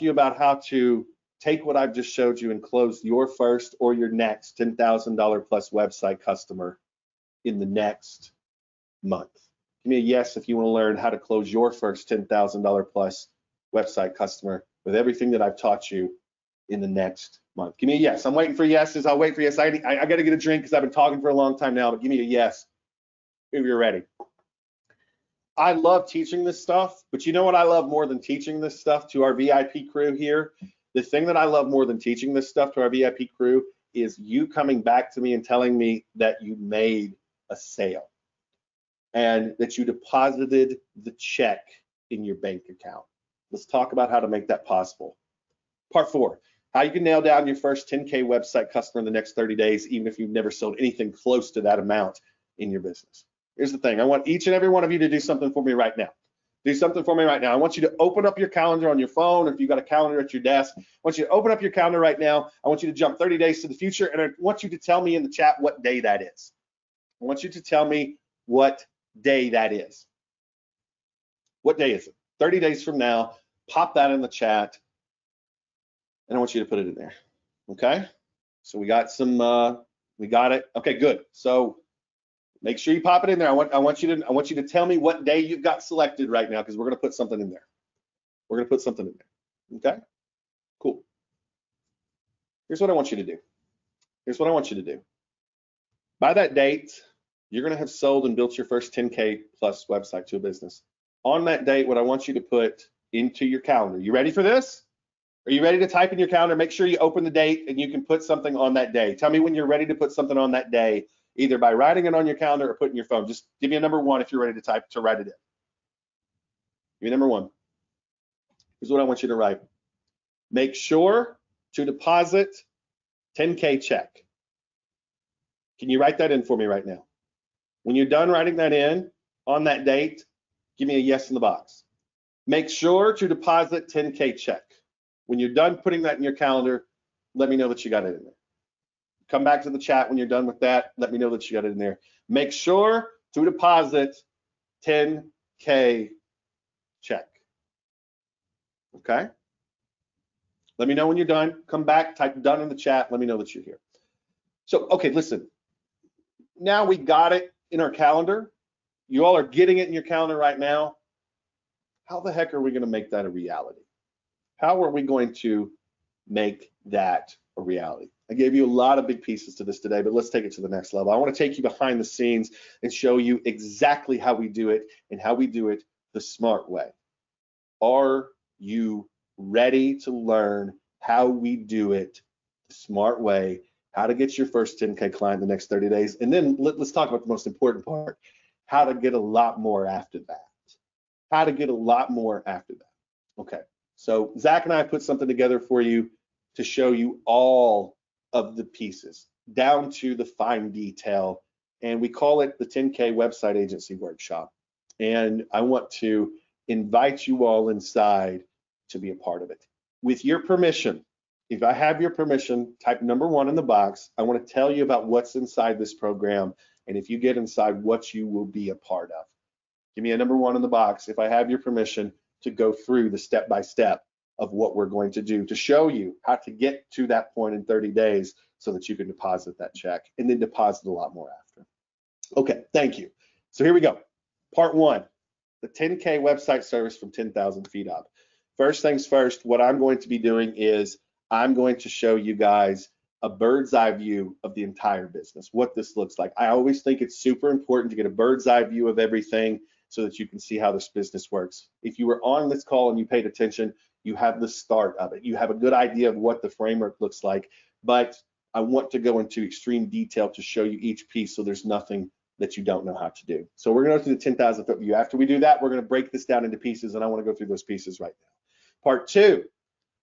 you about how to take what I've just showed you and close your first or your next $10,000 plus website customer in the next month? Give me a yes if you want to learn how to close your first $10,000 plus website customer with everything that I've taught you in the next month. Give me a yes. I'm waiting for yeses. I'll wait for yes. I got to get a drink because I've been talking for a long time now, but give me a yes if you're ready. I love teaching this stuff, but you know what I love more than teaching this stuff to our VIP crew here? The thing that I love more than teaching this stuff to our VIP crew is you coming back to me and telling me that you made a sale and that you deposited the check in your bank account. Let's talk about how to make that possible. Part 4, how you can nail down your first 10K website customer in the next 30 days, even if you've never sold anything close to that amount in your business. Here's the thing. I want each and every one of you to do something for me right now. Do something for me right now. I want you to open up your calendar on your phone. If you've got a calendar at your desk, I want you to open up your calendar right now. I want you to jump 30 days to the future, and I want you to tell me in the chat what day that is. I want you to tell me what day that is. What day is it? 30 days from now. Pop that in the chat, and I want you to put it in there. Okay? So we got some. We got it. Okay, good. So make sure you pop it in there. I want you to tell me what day you've got selected right now, because we're going to put something in there. We're going to put something in there. Okay? Cool. Here's what I want you to do. Here's what I want you to do. By that date, you're going to have sold and built your first 10K plus website to a business. On that date, what I want you to put into your calendar. You ready for this? Are you ready to type in your calendar? Make sure you open the date and you can put something on that day. Tell me when you're ready to put something on that day, either by writing it on your calendar or putting in your phone. Just give me a number 1 if you're ready to write it in. Give me number 1. Here's what I want you to write. Make sure to deposit 10K check. Can you write that in for me right now? When you're done writing that in on that date, give me a yes in the box. Make sure to deposit 10K check. When you're done putting that in your calendar, let me know that you got it in there. Come back to the chat when you're done with that. Let me know that you got it in there. Make sure to deposit 10K check. Okay? Let me know when you're done. Come back, type done in the chat. Let me know that you're here. So, okay, listen. Now we got it in our calendar. You all are getting it in your calendar right now. How the heck are we going to make that a reality? How are we going to make that a reality? I gave you a lot of big pieces to this today, but let's take it to the next level. I want to take you behind the scenes and show you exactly how we do it and how we do it the smart way. Are you ready to learn how we do it the smart way, how to get your first 10K client in the next 30 days? And then let's talk about the most important part, how to get a lot more after that. How to get a lot more after that. Okay, so Zach and I put something together for you to show you all of the pieces down to the fine detail, and we call it the 10K Website Agency Workshop. And I want to invite you all inside to be a part of it. With your permission, if I have your permission, type number 1 in the box. I want to tell you about what's inside this program, and if you get inside, what you will be a part of. Give me a number 1 in the box if I have your permission to go through the step-by-step of what we're going to do to show you how to get to that point in 30 days so that you can deposit that check and then deposit a lot more after. Okay, thank you. So here we go. Part 1, the 10K website service from 10,000 feet up. First things first, what I'm going to be doing is I'm going to show you guys a bird's eye view of the entire business, what this looks like. I always think it's super important to get a bird's eye view of everything so that you can see how this business works. If you were on this call and you paid attention, you have the start of it. You have a good idea of what the framework looks like, but I want to go into extreme detail to show you each piece so there's nothing that you don't know how to do. So we're going to go through the 10,000 foot view. After we do that, we're going to break this down into pieces, and I want to go through those pieces right now. Part 2,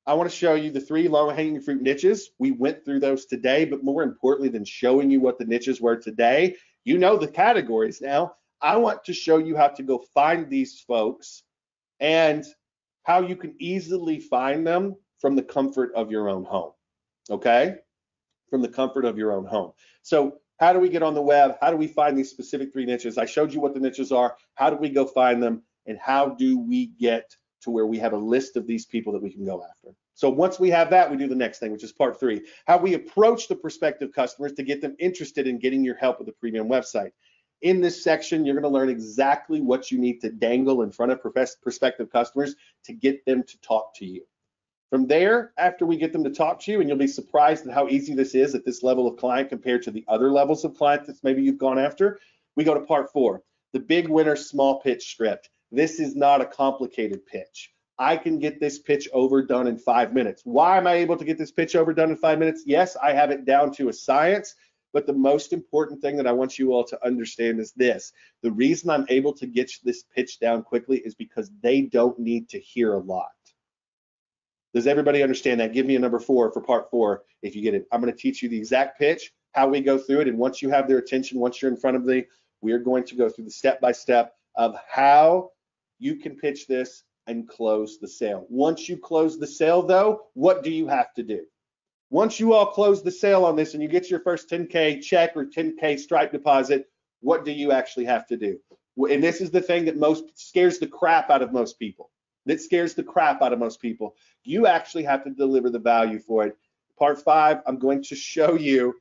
I want to show you the 3 low-hanging fruit niches. We went through those today, but more importantly than showing you what the niches were today, you know the categories now. I want to show you how to go find these folks and how you can easily find them from the comfort of your own home, okay? From the comfort of your own home. So how do we get on the web? How do we find these specific 3 niches? I showed you what the niches are. How do we go find them? And how do we get to where we have a list of these people that we can go after. So once we have that, we do the next thing, which is part 3, how we approach the prospective customers to get them interested in getting your help with a premium website. In this section, you're going to learn exactly what you need to dangle in front of prospective customers to get them to talk to you. From there, after we get them to talk to you, and you'll be surprised at how easy this is at this level of client compared to the other levels of client that maybe you've gone after, we go to part 4, the big winner small pitch script. This is not a complicated pitch. I can get this pitch overdone in 5 minutes. Why am I able to get this pitch overdone in 5 minutes? Yes, I have it down to a science, but the most important thing that I want you all to understand is this. The reason I'm able to get this pitch down quickly is because they don't need to hear a lot. Does everybody understand that? Give me a number 4 for part 4 if you get it. I'm going to teach you the exact pitch, how we go through it, and once you have their attention, once you're in front of them, we are going to go through the step-by-step of how you can pitch this and close the sale. Once you close the sale, though, what do you have to do? Once you all close the sale on this and you get your first 10K check or 10K Stripe deposit, what do you actually have to do? And this is the thing that scares the crap out of most people. You actually have to deliver the value for it. Part 5, I'm going to show you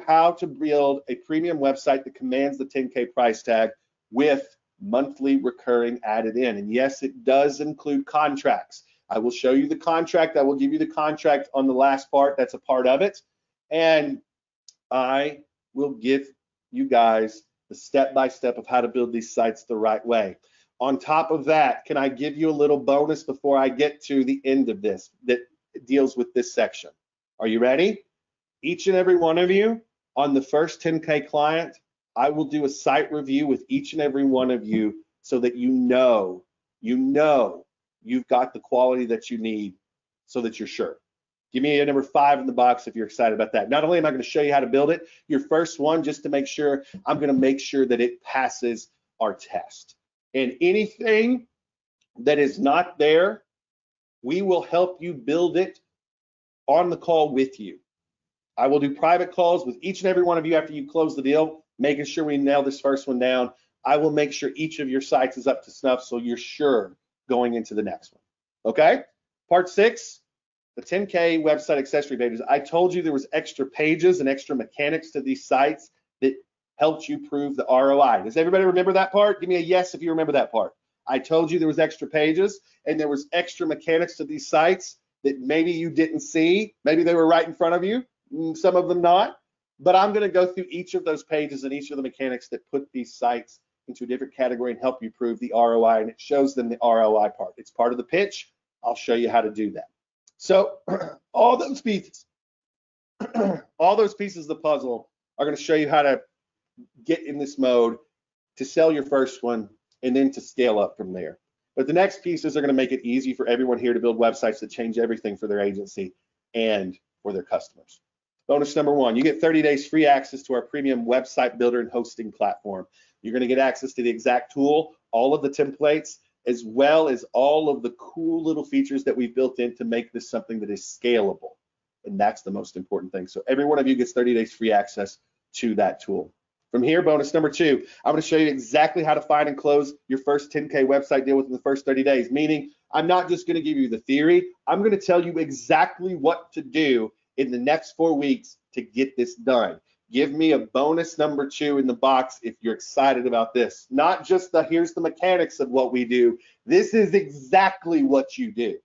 how to build a premium website that commands the 10K price tag with monthly recurring added in. And yes, it does include contracts. I will show you the contract. I will give you the contract on the last part. That's a part of it. And I will give you guys the step-by-step of how to build these sites the right way. On top of that, can I give you a little bonus before I get to the end of this that deals with this section? Are you ready? Each and every one of you on the first 10K client, I will do a site review with each and every one of you so that you know you've got the quality that you need so that you're sure. Give me a number 5 in the box if you're excited about that. Not only am I going to show you how to build it, your first one, just to make sure, I'm going to make sure that it passes our test. And anything that is not there, we will help you build it on the call with you. I will do private calls with each and every one of you after you close the deal, making sure we nail this first one down. I will make sure each of your sites is up to snuff so you're sure going into the next one. Okay? Part 6, the 10K website accessory pages. I told you there was extra pages and extra mechanics to these sites that helped you prove the ROI. Does everybody remember that part? Give me a yes if you remember that part. I told you there was extra pages and there was extra mechanics to these sites that maybe you didn't see. Maybe they were right in front of you, some of them not. But I'm going to go through each of those pages and each of the mechanics that put these sites into a different category and help you prove the ROI, and it shows them the ROI part. It's part of the pitch. I'll show you how to do that. So all those pieces of the puzzle are going to show you how to get in this mode to sell your first one and then to scale up from there. But the next pieces are going to make it easy for everyone here to build websites that change everything for their agency and for their customers. Bonus number 1, you get 30 days free access to our premium website builder and hosting platform. You're going to get access to the exact tool, all of the templates, as well as all of the cool little features that we've built in to make this something that is scalable. And that's the most important thing. So every one of you gets 30 days free access to that tool. From here, bonus number 2, I'm going to show you exactly how to find and close your first 10K website deal within the first 30 days, meaning I'm not just going to give you the theory. I'm going to tell you exactly what to do in the next 4 weeks to get this done. Give me a bonus number 2 in the box if you're excited about this. Not just here's the mechanics of what we do. This is exactly what you do.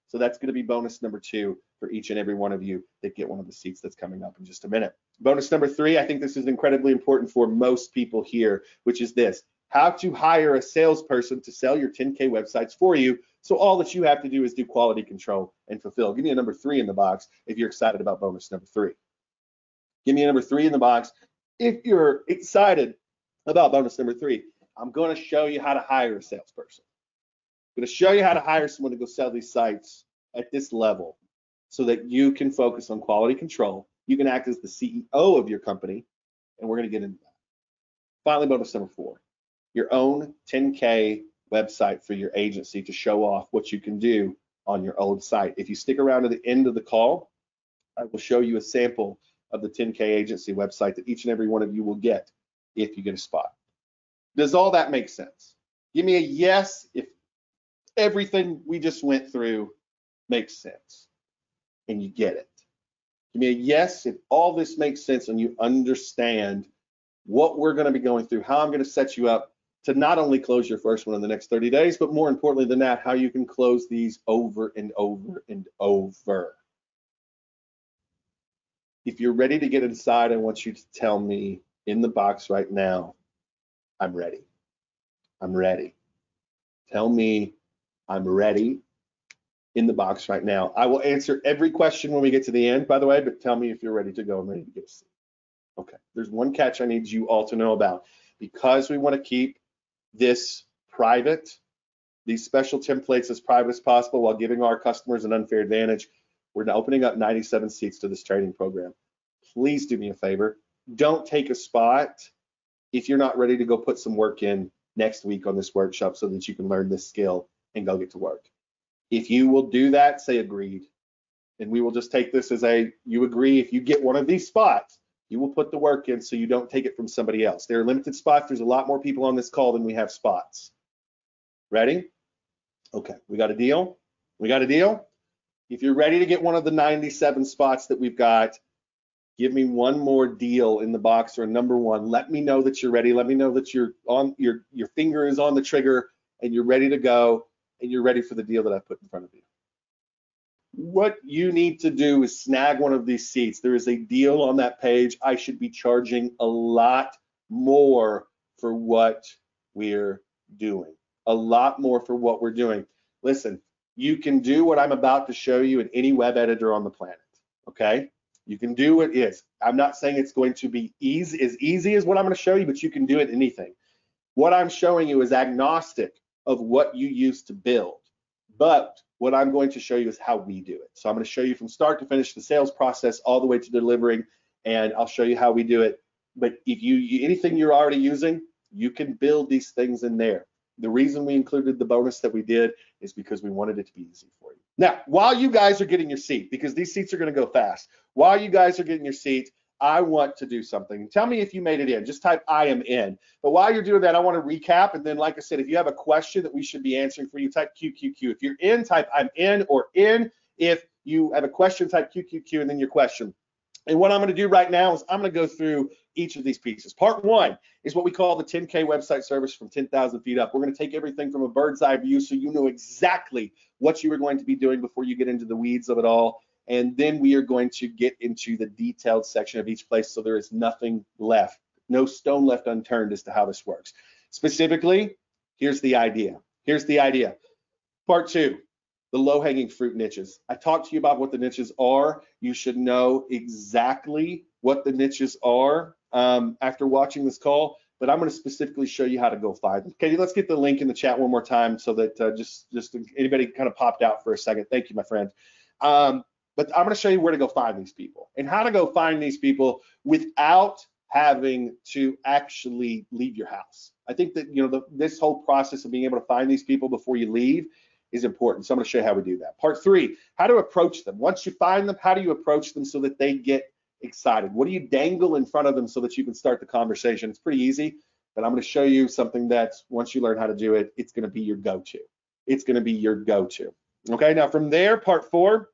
So that's going to be bonus number 2 for each and every one of you that get one of the seats that's coming up in just a minute. Bonus number 3, I think this is incredibly important for most people here, which is this: how to hire a salesperson to sell your 10K websites for you. So all that you have to do is do quality control and fulfill. Give me a number 3 in the box if you're excited about bonus number 3. Give me a number 3 in the box if you're excited about bonus number 3. I'm going to show you how to hire a salesperson. I'm going to show you how to hire someone to go sell these sites at this level so that you can focus on quality control. You can act as the CEO of your company, and we're going to get into that. Finally, bonus number 4, your own 10K website for your agency to show off what you can do on your own site. If you stick around to the end of the call, I will show you a sample of the 10K agency website that each and every one of you will get if you get a spot. Does all that make sense? Give me a yes if everything we just went through makes sense and you get it. Give me a yes if all this makes sense and you understand what we're going to be going through, how I'm going to set you up to not only close your first one in the next 30 days, but more importantly than that, how you can close these over and over and over. If you're ready to get inside, I want you to tell me in the box right now, I'm ready. I'm ready. Tell me I'm ready in the box right now. I will answer every question when we get to the end, by the way, but tell me if you're ready to go and ready to get a seat. Okay, there's one catch I need you all to know about. Because we want to keep this private, these special templates as private as possible while giving our customers an unfair advantage, we're now opening up 97 seats to this training program. Please do me a favor. Don't take a spot if you're not ready to go put some work in next week on this workshop so that you can learn this skill and go get to work. If you will do that, say agreed. And we will just take this as a, you agree if you get one of these spots, you will put the work in so you don't take it from somebody else. There are limited spots. There's a lot more people on this call than we have spots. Ready? Okay, we got a deal? We got a deal? If you're ready to get one of the 97 spots that we've got, give me one more deal in the box or a number one. Let me know that you're ready. Let me know that you're on, your finger is on the trigger and you're ready to go and you're ready for the deal that I put in front of you. What you need to do is snag one of these seats. There is a deal on that page. I should be charging a lot more for what we're doing. A lot more for what we're doing. Listen, you can do what I'm about to show you in any web editor on the planet, okay? You can do what is. I'm not saying it's going to be as easy as what I'm going to show you, but you can do it in anything. What I'm showing you is agnostic of what you use to build, but what I'm going to show you is how we do it. So I'm going to show you from start to finish the sales process all the way to delivering, and I'll show you how we do it. But if you anything you're already using, you can build these things in there. The reason we included the bonus that we did is because we wanted it to be easy for you. Now, while you guys are getting your seat, because these seats are going to go fast, while you guys are getting your seat, I want to do something. Tell me if you made it in. Just type I am in. But while you're doing that, I want to recap. And then, like I said, if you have a question that we should be answering for you, type QQQ. If you're in, type I'm in or in. If you have a question, type QQQ and then your question. And what I'm going to do right now is I'm going to go through each of these pieces. Part one is what we call the 10K website service from 10,000 feet up. We're going to take everything from a bird's eye view so you know exactly what you are going to be doing before you get into the weeds of it all. And then we are going to get into the detailed section of each place so there is nothing left, no stone left unturned as to how this works. Specifically, here's the idea. Here's the idea. Part two, the low-hanging fruit niches. I talked to you about what the niches are. You should know exactly what the niches are after watching this call, but I'm going to specifically show you how to go find them. Okay, let's get the link in the chat one more time so that just anybody kind of popped out for a second. Thank you, my friend. But I'm going to show you where to go find these people and how to go find these people without having to actually leave your house. I think that, you know, this whole process of being able to find these people before you leave is important. So I'm going to show you how we do that. Part three, how to approach them. Once you find them, how do you approach them so that they get excited? What do you dangle in front of them so that you can start the conversation? It's pretty easy, but I'm going to show you something that once you learn how to do it, it's going to be your go-to. It's going to be your go-to. Okay, now from there, part four,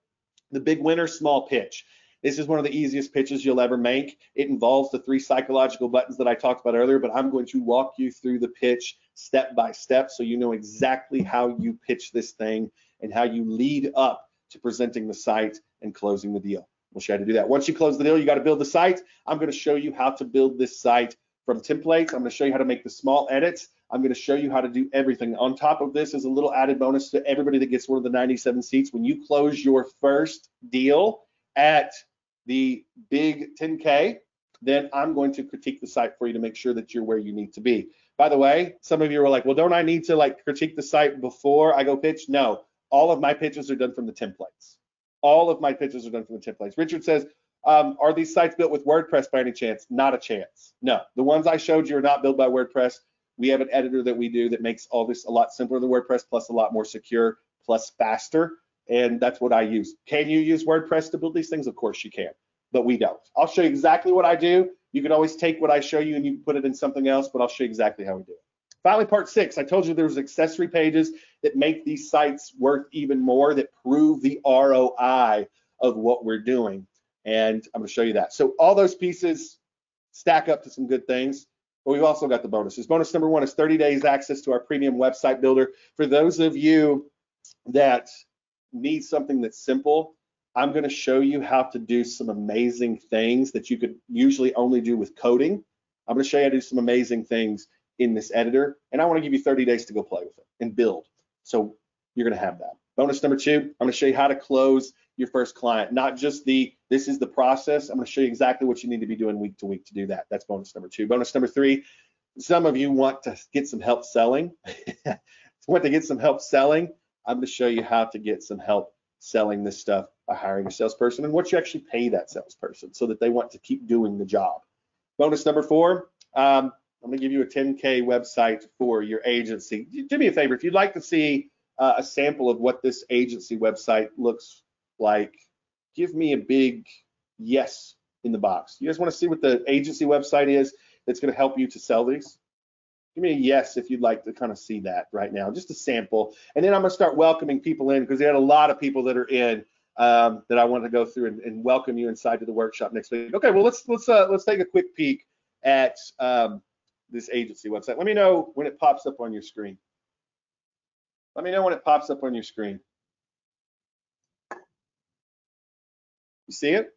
the big winner, small pitch. This is one of the easiest pitches you'll ever make. It involves the 3 psychological buttons that I talked about earlier, but I'm going to walk you through the pitch step by step so you know exactly how you pitch this thing and how you lead up to presenting the site and closing the deal. We'll show you how to do that. Once you close the deal, you got to build the site. I'm going to show you how to build this site from templates. I'm going to show you how to make the small edits. I'm going to show you how to do everything. On top of this is a little added bonus to everybody that gets one of the 97 seats. When you close your first deal at the big 10K, then I'm going to critique the site for you to make sure that you're where you need to be. By the way, some of you are like, well, don't I need to like critique the site before I go pitch? No, all of my pitches are done from the templates. All of my pitches are done from the templates. Richard says, are these sites built with WordPress by any chance? Not a chance. No, the ones I showed you are not built by WordPress. We have an editor that we do that makes all this a lot simpler than WordPress, plus a lot more secure, plus faster. And that's what I use. Can you use WordPress to build these things? Of course you can, but we don't. I'll show you exactly what I do. You can always take what I show you and you can put it in something else, but I'll show you exactly how we do it. Finally, part 6, I told you there was accessory pages that make these sites worth even more, that prove the ROI of what we're doing. And I'm going to show you that. So all those pieces stack up to some good things. But we've also got the bonuses. Bonus number 1 is 30 days access to our premium website builder. For those of you that need something that's simple, I'm going to show you how to do some amazing things that you could usually only do with coding. I'm going to show you how to do some amazing things in this editor, and I want to give you 30 days to go play with it and build. So you're going to have that. Bonus number 2, I'm going to show you how to close your first client, not just this is the process. I'm going to show you exactly what you need to be doing week to week to do that. That's bonus number 2. Bonus number 3, some of you want to get some help selling. Want to get some help selling? I'm going to show you how to get some help selling this stuff by hiring a salesperson and what you actually pay that salesperson so that they want to keep doing the job. Bonus number 4, I'm going to give you a 10K website for your agency. Do me a favor, if you'd like to see a sample of what this agency website looks like, give me a big yes in the box. You guys want to see what the agency website is that's going to help you to sell these? Give me a yes if you'd like to kind of see that right now, just a sample. And then I'm going to start welcoming people in, because we had a lot of people that are in that I want to go through and welcome you inside to the workshop next week. Okay, well let's take a quick peek at this agency website. Let me know when it pops up on your screen. Let me know when it pops up on your screen. You see it?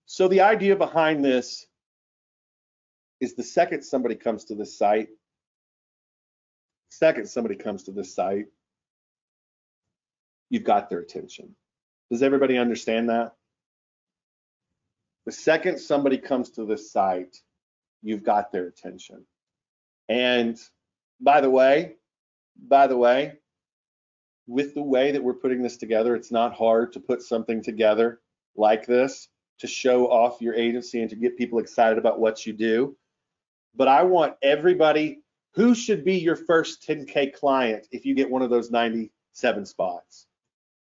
So the idea behind this is the second somebody comes to this site, you've got their attention. Does everybody understand that? The second somebody comes to this site, you've got their attention. And by the way, with the way that we're putting this together, it's not hard to put something together like this to show off your agency and to get people excited about what you do. But I want everybody, who should be your first 10K client if you get one of those 97 spots?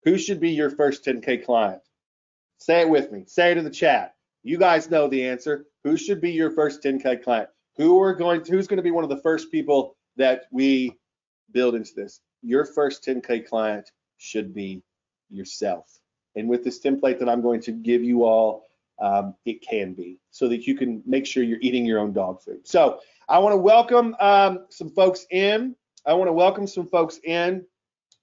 Who should be your first 10K client? Say it with me. Say it in the chat. You guys know the answer. Who should be your first 10K client? Who's going to be one of the first people that we build into this? Your first 10K client should be yourself. And with this template that I'm going to give you all, it can be, so that you can make sure you're eating your own dog food. So I want to welcome some folks in.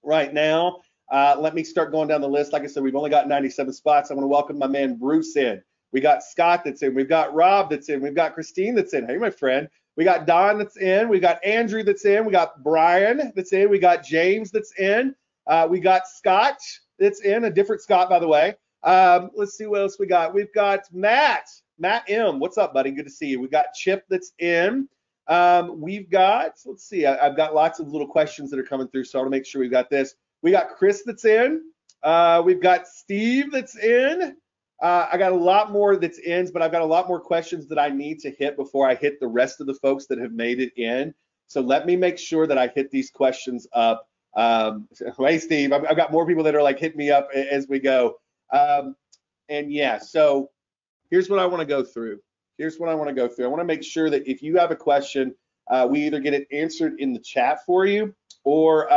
Right now. Let me start going down the list. Like I said, we've only got 97 spots. I want to welcome my man Bruce in. We got Scott that's in. We've got Rob that's in. We've got Christine that's in. Hey, my friend. We got Don that's in. We got Andrew that's in. We got Brian that's in. We got James that's in. We got Scott that's in, a different Scott, by the way. Let's see what else we got. We've got Matt M. What's up, buddy? Good to see you. We've got Chip that's in. We've got, let's see, I've got lots of little questions that are coming through, so I want to make sure we've got this. We got Chris that's in. We've got Steve that's in. I got a lot more that's in, but I've got a lot more questions that I need to hit before I hit the rest of the folks that have made it in. So let me make sure that I hit these questions up. Hey, Steve, I've got more people that are like hitting me up as we go. And yeah, so here's what I want to go through. I want to make sure that if you have a question, we either get it answered in the chat for you, or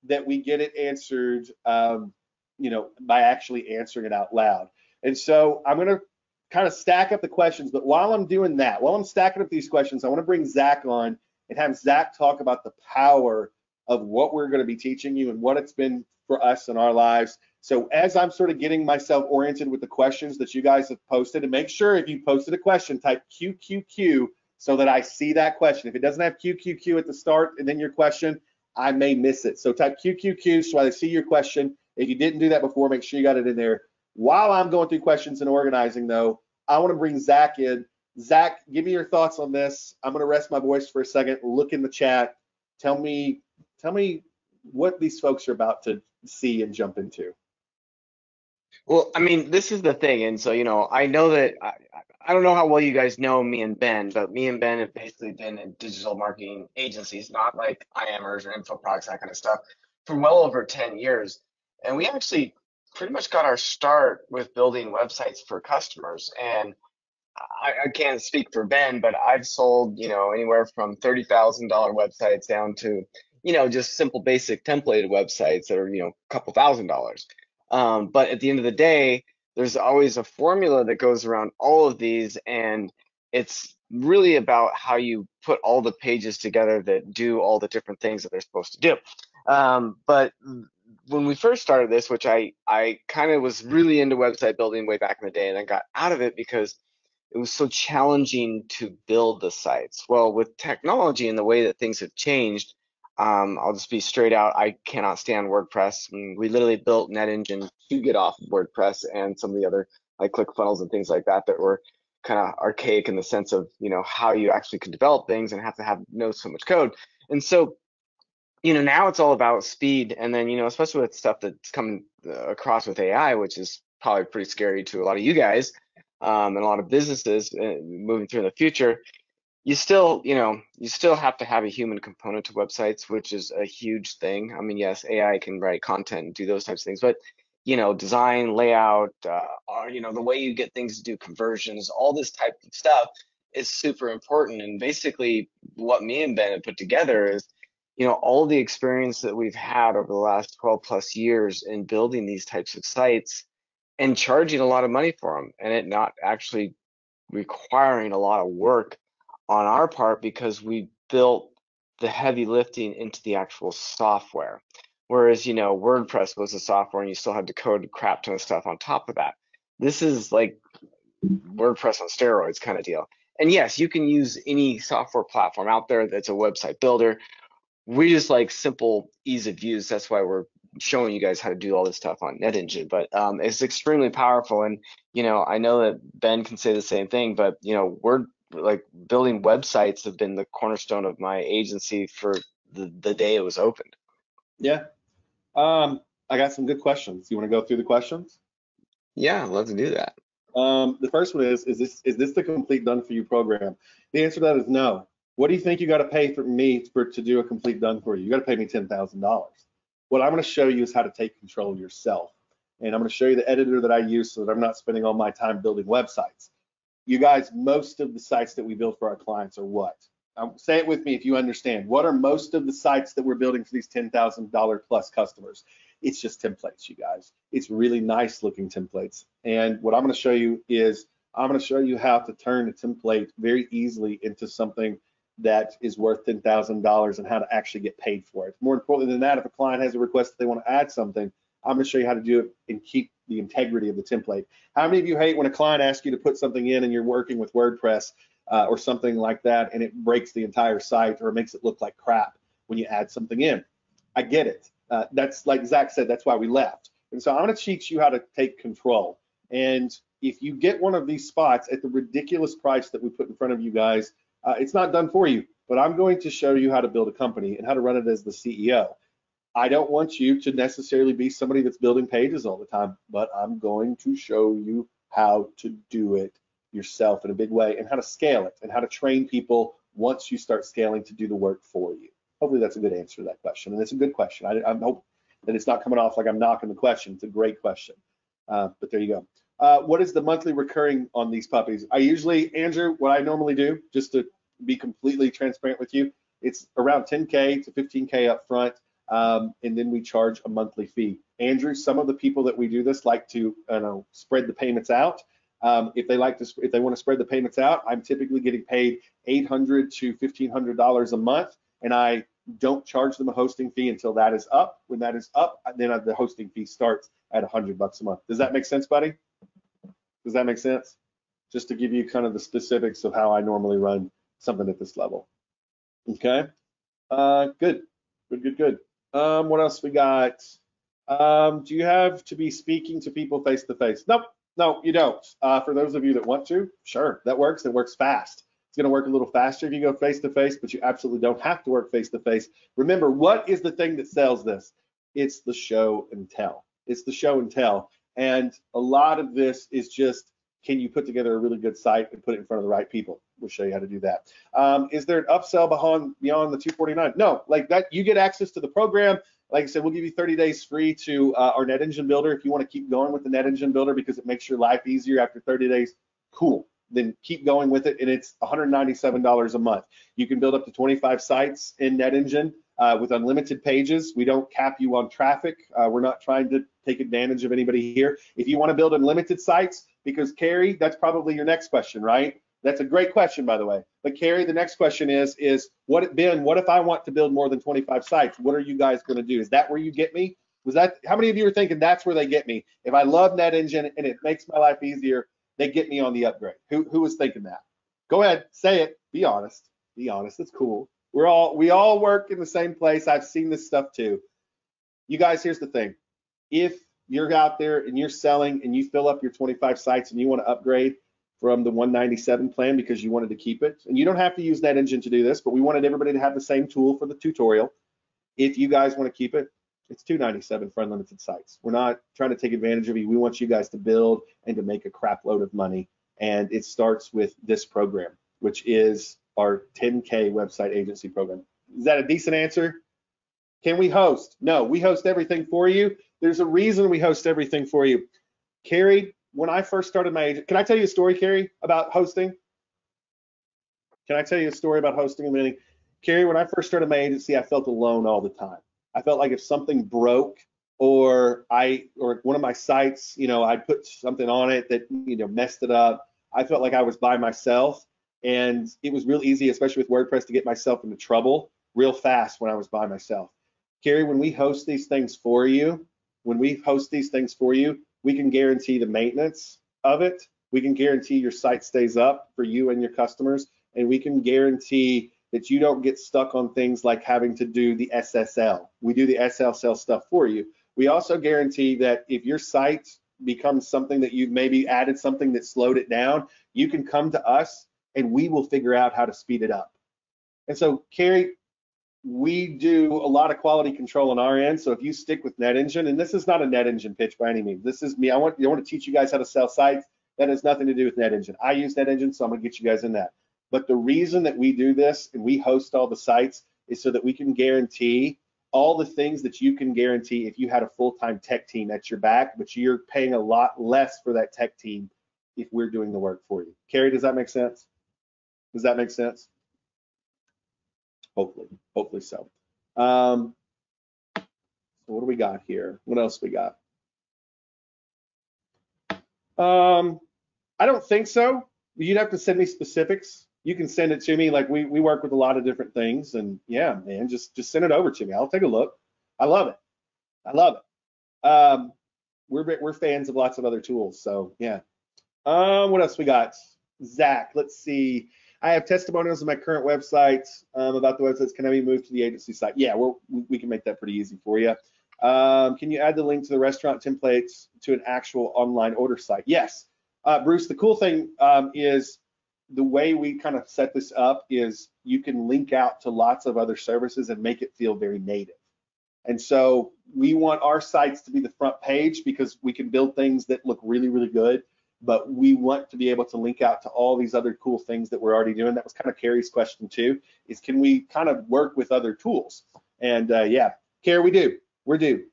that we get it answered, by actually answering it out loud. And so I'm going to kind of stack up the questions, but while I'm doing that, while I'm stacking up these questions, I want to bring Zach on and have Zach talk about the power of what we're going to be teaching you and what it's been for us in our lives. So as I'm sort of getting myself oriented with the questions that you guys have posted, and make sure if you posted a question, type QQQ so that I see that question. If it doesn't have QQQ at the start and then your question, I may miss it. So type QQQ so I see your question. If you didn't do that before, make sure you got it in there. While I'm going through questions and organizing, though, I want to bring Zach in. Zach, give me your thoughts on this. I'm going to rest my voice for a second. Look in the chat. Tell me what these folks are about to see and jump into. Well, I mean, this is the thing. And so, I know that I don't know how well you guys know me and Ben, but me and Ben have basically been in digital marketing agencies, not like IMers or info products, that kind of stuff, for well over 10 years. And we actually pretty much got our start with building websites for customers. And I can't speak for Ben, but I've sold, anywhere from $30,000 websites down to, just simple basic templated websites that are, a couple $1,000s. But at the end of the day, there's always a formula that goes around all of these, and it's really about how you put all the pages together that do all the different things that they're supposed to do. But when we first started this, which I kind of was really into website building way back in the day, and I got out of it because it was so challenging to build the sites. Well, with technology and the way that things have changed, I'll just be straight out. I cannot stand WordPress. We literally built NetEngine to get off of WordPress and some of the other like ClickFunnels and things like that that were kind of archaic in the sense of how you actually could develop things and have to know so much code. And so now it's all about speed. And then especially with stuff that's coming across with AI, which is probably pretty scary to a lot of you guys and a lot of businesses moving through in the future. You still have to have a human component to websites, which is a huge thing. I mean, yes, AI can write content and do those types of things, but design, layout, or the way you get things to do conversions, all this type of stuff is super important. And basically, what me and Ben have put together is, all the experience that we've had over the last 12 plus years in building these types of sites and charging a lot of money for them, and it not actually requiring a lot of work on our part because we built the heavy lifting into the actual software. Whereas, WordPress was the software and you still had to code a crap ton of stuff on top of that. This is like WordPress on steroids kind of deal. And yes, you can use any software platform out there that's a website builder. We just like simple ease of use. That's why we're showing you guys how to do all this stuff on NetEngine. But it's extremely powerful. And, I know that Ben can say the same thing, but, we're like building websites have been the cornerstone of my agency for the day it was opened. Yeah. I got some good questions. You want to go through the questions? Yeah, let's do that. The first one is this the complete done for you program? The answer to that is no. What do you think you got to pay for me to do a complete done for you? You got to pay me $10,000. What I'm going to show you is how to take control yourself. And I'm going to show you the editor that I use so that I'm not spending all my time building websites. You guys, most of the sites that we build for our clients are what? Say it with me if you understand. What are most of the sites that we're building for these $10,000 plus customers? It's just templates, you guys. It's really nice looking templates. And what I'm going to show you is I'm going to show you how to turn a template very easily into something that is worth $10,000 and how to actually get paid for it. More important than that, if a client has a request that they want to add something, I'm going to show you how to do it and keep the integrity of the template. How many of you hate when a client asks you to put something in and you're working with WordPress or something like that and it breaks the entire site or makes it look like crap when you add something in? I get it. That's like Zach said, that's why we left. And so I'm going to teach you how to take control. And if you get one of these spots at the ridiculous price that we put in front of you guys, it's not done for you, but I'm going to show you how to build a company and how to run it as the CEO. I don't want you to necessarily be somebody that's building pages all the time, but I'm going to show you how to do it yourself in a big way and how to scale it and how to train people once you start scaling to do the work for you. Hopefully that's a good answer to that question. And it's a good question. I hope that it's not coming off like I'm knocking the question. It's a great question. But there you go. What is the monthly recurring on these puppies? Andrew, what I normally do, just to be completely transparent with you, it's around 10K to 15K up front. And then we charge a monthly fee. Andrew, some of the people that we do this like to spread the payments out. If they want to spread the payments out, I'm typically getting paid $800 to $1,500 a month, and I don't charge them a hosting fee until that is up. When that is up, then the hosting fee starts at $100 a month. Does that make sense, buddy? Does that make sense? Just to give you kind of the specifics of how I normally run something at this level. Okay. Good. What else we got? Do you have to be speaking to people face to face? Nope. No, you don't. For those of you that want to, sure, that works. It works fast. It's going to work a little faster if you go face to face, but you absolutely don't have to work face to face. Remember, what is the thing that sells this? It's the show and tell. It's the show and tell. And a lot of this is just, can you put together a really good site and put it in front of the right people? We'll show you how to do that. Is there an upsell beyond the $249? No, like that, you get access to the program. Like I said, we'll give you 30 days free to our NetEngine Builder if you want to keep going with the NetEngine Builder because it makes your life easier after 30 days. Cool. then keep going with it. And it's $197 a month. You can build up to 25 sites in NetEngine with unlimited pages. We don't cap you on traffic. We're not trying to take advantage of anybody here. If you want to build unlimited sites, because Carrie, that's probably your next question, right? That's a great question, by the way. But Carrie, the next question is what if I want to build more than 25 sites? What are you guys going to do? Is that where you get me? Was that, how many of you are thinking that's where they get me? If I love NetEngine and it makes my life easier, they get me on the upgrade. Who was thinking that? Go ahead, say it. Be honest. Be honest. It's cool. We all work in the same place. I've seen this stuff too. You guys, here's the thing. If you're out there and you're selling and you fill up your 25 sites and you want to upgrade from the 197 plan because you wanted to keep it, and you don't have to use NetEngine to do this, but we wanted everybody to have the same tool for the tutorial. If you guys want to keep it, it's $297 for unlimited sites. We're not trying to take advantage of you. We want you guys to build and to make a crap load of money. And it starts with this program, which is our 10K website agency program. Is that a decent answer? Can we host? No, we host everything for you. There's a reason we host everything for you. Carrie, when I first started my agent, can I tell you a story, Carrie, about hosting? Can I tell you a story about hosting a meeting? Carrie, when I first started my agency, I felt alone all the time. I felt like if something broke or one of my sites, I put something on it that, messed it up, I felt like I was by myself. And it was real easy, especially with WordPress, to get myself into trouble real fast when I was by myself. Carrie, when we host these things for you, we can guarantee the maintenance of it. We can guarantee your site stays up for you and your customers. And we can guarantee that you don't get stuck on things like having to do the SSL. We do the SSL stuff for you. We also guarantee that if your site becomes something that you've maybe added something that slowed it down, you can come to us and we will figure out how to speed it up. And so, Carrie, we do a lot of quality control on our end. So if you stick with NetEngine, and this is not a NetEngine pitch by any means, this is me. I want to teach you guys how to sell sites. That has nothing to do with NetEngine. I use NetEngine, so I'm gonna get you guys in that. But the reason that we do this and we host all the sites is so that we can guarantee all the things that you can guarantee if you had a full-time tech team at your back, but you're paying a lot less for that tech team if we're doing the work for you. Carrie, does that make sense? Does that make sense? Hopefully so. So what do we got here? What else we got? I don't think so. You'd have to send me specifics. You can send it to me. Like we work with a lot of different things, and yeah, man, just send it over to me. I'll take a look. I love it. I love it. We're fans of lots of other tools, so yeah. What else we got? Zach, let's see. I have testimonials on my current website about the websites. Can I be moved to the agency site? Yeah, we can make that pretty easy for you. Can you add the link to the restaurant templates to an actual online order site? Yes. Bruce, the cool thing is the way we kind of set this up is you can link out to lots of other services and make it feel very native. And so we want our sites to be the front page because we can build things that look really, really good, but we want to be able to link out to all these other cool things that we're already doing. That was kind of Carrie's question too, is can we kind of work with other tools? And yeah, Carrie, we do. We do.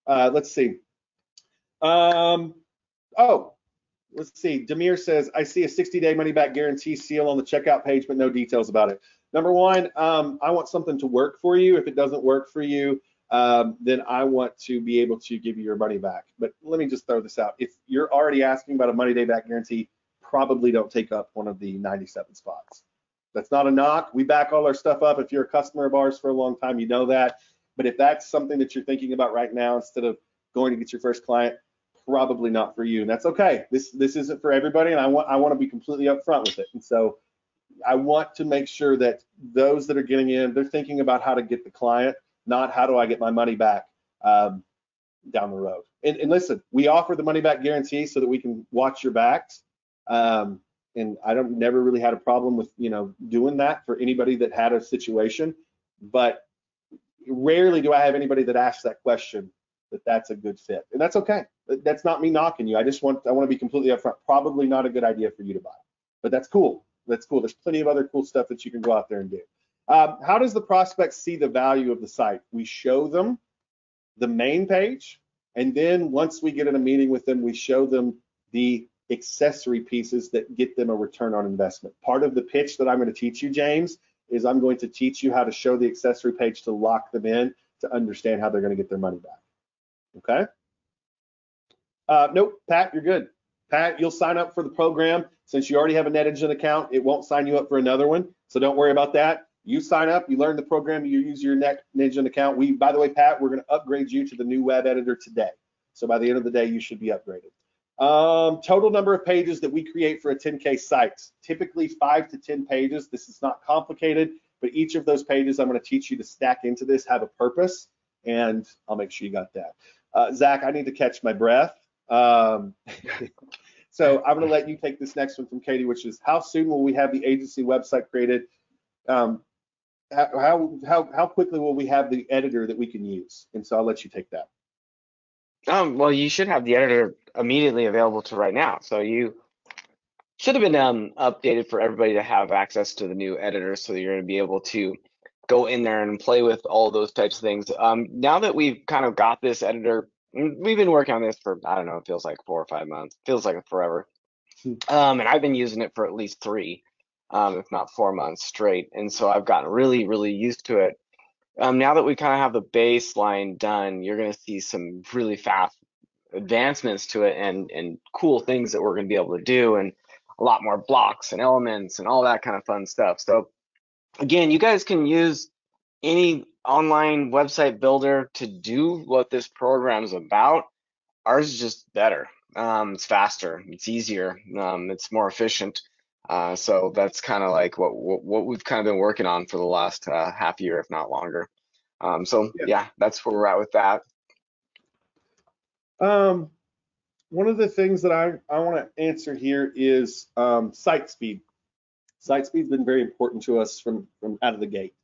Let's see. Let's see. Demir says, I see a 60-day money-back guarantee seal on the checkout page, but no details about it. Number one, I want something to work for you. If it doesn't work for you, then I want to be able to give you your money back. But let me just throw this out. If you're already asking about a money-back guarantee, probably don't take up one of the 97 spots. That's not a knock. We back all our stuff up. If you're a customer of ours for a long time, you know that. But if that's something that you're thinking about right now, instead of going to get your first client, probably not for you, and that's okay. This isn't for everybody, and I want to be completely upfront with it. And so I want to make sure that those that are getting in, they're thinking about how to get the client, not how do I get my money back down the road. And listen, we offer the money back guarantee so that we can watch your backs. And I never really had a problem with doing that for anybody that had a situation, but rarely do I have anybody that asks that question that's a good fit, and that's okay. That's not me knocking you. I want to be completely upfront. Probably not a good idea for you to buy, but that's cool. That's cool. There's plenty of other cool stuff that you can go out there and do. How does the prospect see the value of the site? We show them the main page, and then once we get in a meeting with them, we show them the accessory pieces that get them a return on investment. Part of the pitch that I'm going to teach you, James, is I'm going to teach you how to show the accessory page to lock them in to understand how they're going to get their money back. Okay? Nope, Pat, you're good. Pat, you'll sign up for the program. Since you already have a NetEngine account, it won't sign you up for another one. So don't worry about that. You sign up, you learn the program, you use your NetEngine account. By the way, Pat, we're going to upgrade you to the new web editor today. So by the end of the day, you should be upgraded. Total number of pages that we create for a 10K site, typically 5 to 10 pages. This is not complicated, but each of those pages I'm going to teach you to stack into this have a purpose, and I'll make sure you got that. Zach, I need to catch my breath. So I'm going to let you take this next one from Katie, which is how soon will we have the agency website created? How quickly will we have the editor that we can use? And so I'll let you take that. Well, you should have the editor immediately available to right now. So you should have been updated for everybody to have access to the new editor, so that you're going to be able to go in there and play with all those types of things. Now that we've kind of got this editor, we've been working on this for, I don't know, it feels like 4 or 5 months. Feels like forever. And I've been using it for at least 3, if not 4 months straight. And so I've gotten really, really used to it. Now that we kind of have the baseline done, you're going to see some really fast advancements to it and cool things that we're going to be able to do, and a lot more blocks and elements and all that kind of fun stuff. So again, you guys can use any online website builder to do what this program is about. Ours is just better. It's faster, it's easier, it's more efficient. So that's kind of like what we've kind of been working on for the last half year, if not longer. So yeah, that's where we're at with that. One of the things that I want to answer here is site speed. Site speed's been very important to us from out of the gate.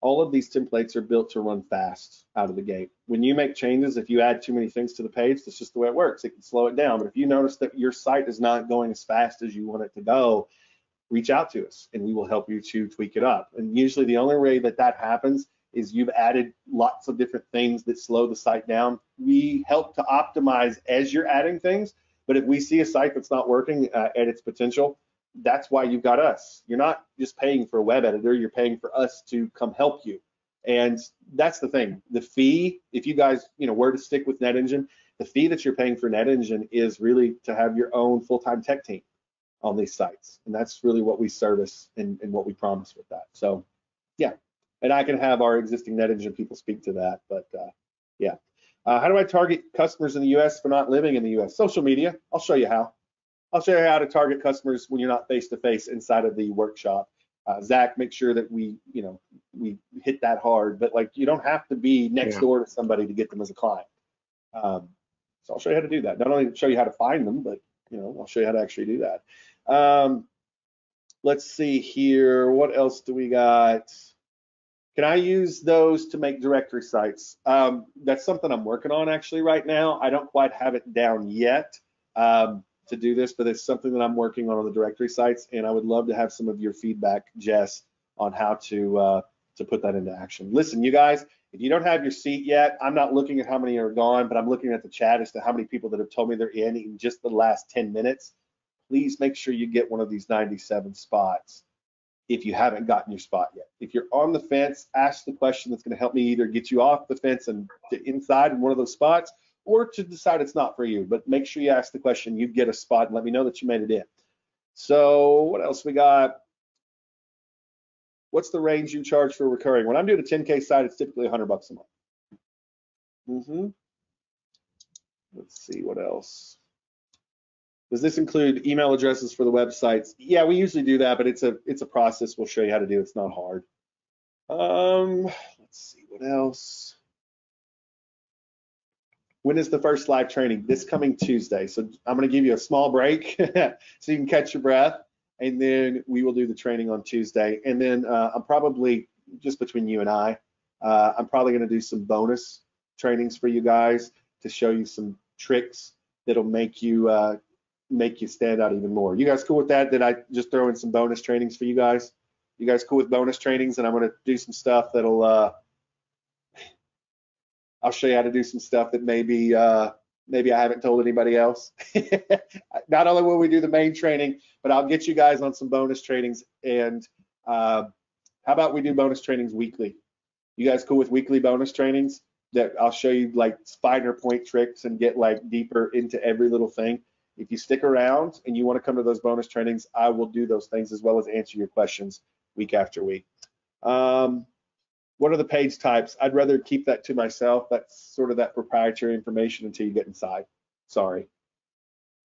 All of these templates are built to run fast out of the gate. When you make changes, if you add too many things to the page, that's just the way it works. It can slow it down. But if you notice that your site is not going as fast as you want it to go, reach out to us and we will help you to tweak it up. And usually the only way that happens is you've added lots of different things that slow the site down. We help to optimize as you're adding things, but if we see a site that's not working at its potential, that's why you've got us. You're not just paying for a web editor, you're paying for us to come help you. And that's the thing. The fee, if you guys, were to stick with NetEngine, the fee that you're paying for NetEngine is really to have your own full-time tech team on these sites. And that's really what we service and what we promise with that. So yeah, and I can have our existing NetEngine people speak to that, but yeah. How do I target customers in the US for not living in the US? Social media, I'll show you how. I'll show you how to target customers when you're not face-to-face inside of the workshop. Zach, make sure that we hit that hard, but like you don't have to be next door to somebody to get them as a client. So I'll show you how to do that. Not only show you how to find them, but I'll show you how to actually do that. Let's see here. What else do we got? Can I use those to make directory sites? That's something I'm working on actually right now. I don't quite have it down yet to do this, but it's something that I'm working on the directory sites, and I would love to have some of your feedback, Jess, on how to put that into action. Listen, you guys, if you don't have your seat yet, I'm not looking at how many are gone, but I'm looking at the chat as to how many people that have told me they're in just the last 10 minutes. Please make sure you get one of these 97 spots if you haven't gotten your spot yet. If you're on the fence, ask the question that's going to help me either get you off the fence and to inside in one of those spots, or to decide it's not for you. But make sure you ask the question, you get a spot, and let me know that you made it in. So what else we got? What's the range you charge for recurring? When I'm doing a 10K site, it's typically $100 a month. Let's see, what else? Does this include email addresses for the websites? Yeah, we usually do that, but it's a process. We'll show you how to do. It's not hard. Let's see, what else? When is the first live training? This coming Tuesday. So I'm going to give you a small break so you can catch your breath, and then we will do the training on Tuesday. And then I'm probably, just between you and I'm probably going to do some bonus trainings for you guys to show you some tricks that'll make you stand out even more. You guys cool with that? Did I just throw in some bonus trainings for you guys? You guys cool with bonus trainings? And I'm going to do some stuff that'll I'll show you how to do some stuff that maybe Maybe I haven't told anybody else. Not only will we do the main training, but I'll get you guys on some bonus trainings. And how about we do bonus trainings weekly? You guys cool with weekly bonus trainings that I'll show you like finer point tricks and get like deeper into every little thing? If you stick around and you want to come to those bonus trainings, I will do those things as well as answer your questions week after week. What are the page types? I'd rather keep that to myself. That's sort of that proprietary information until you get inside. Sorry.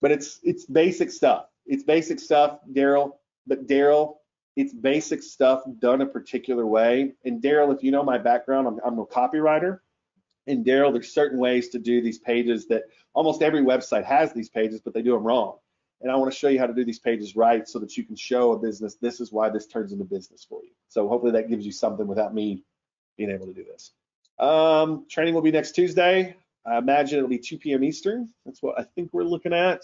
But it's basic stuff. It's basic stuff, Daryl. But Daryl, it's basic stuff done a particular way. And Daryl, if you know my background, I'm a copywriter. And Daryl, there's certain ways to do these pages that almost every website has these pages, but they do them wrong. And I want to show you how to do these pages right so that you can show a business, this is why this turns into business for you. So hopefully that gives you something without me being able to do this. Training will be next Tuesday. I imagine it'll be 2 p.m. Eastern. That's what I think we're looking at.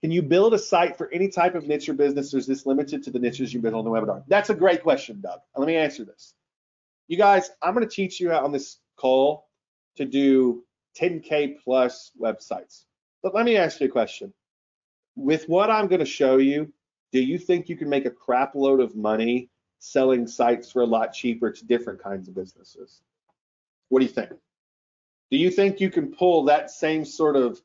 Can you build a site for any type of niche or business, or is this limited to the niches you build on the webinar? That's a great question, Doug. Let me answer this. You guys, I'm going to teach you on this call to do 10K plus websites. But let me ask you a question. With what I'm going to show you, do you think you can make a crap load of money selling sites for a lot cheaper to different kinds of businesses? What do you think? Do you think you can pull that same sort of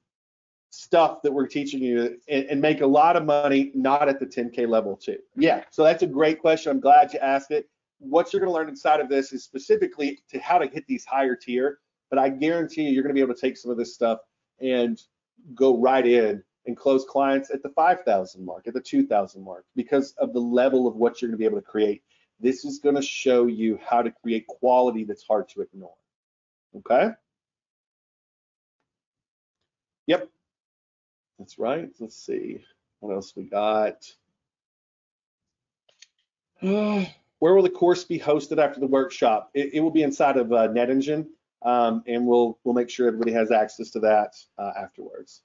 stuff that we're teaching you and make a lot of money, not at the 10K level too? Yeah, so that's a great question. I'm glad you asked it. What you're going to learn inside of this is specifically to how to hit these higher tier, but I guarantee you're going to be able to take some of this stuff and go right in and close clients at the 5,000 mark, at the 2,000 mark, because of the level of what you're going to be able to create. This is going to show you how to create quality that's hard to ignore. Okay? Yep. That's right. Let's see. What else we got? Where will the course be hosted after the workshop? It will be inside of NetEngine, and we'll make sure everybody has access to that afterwards.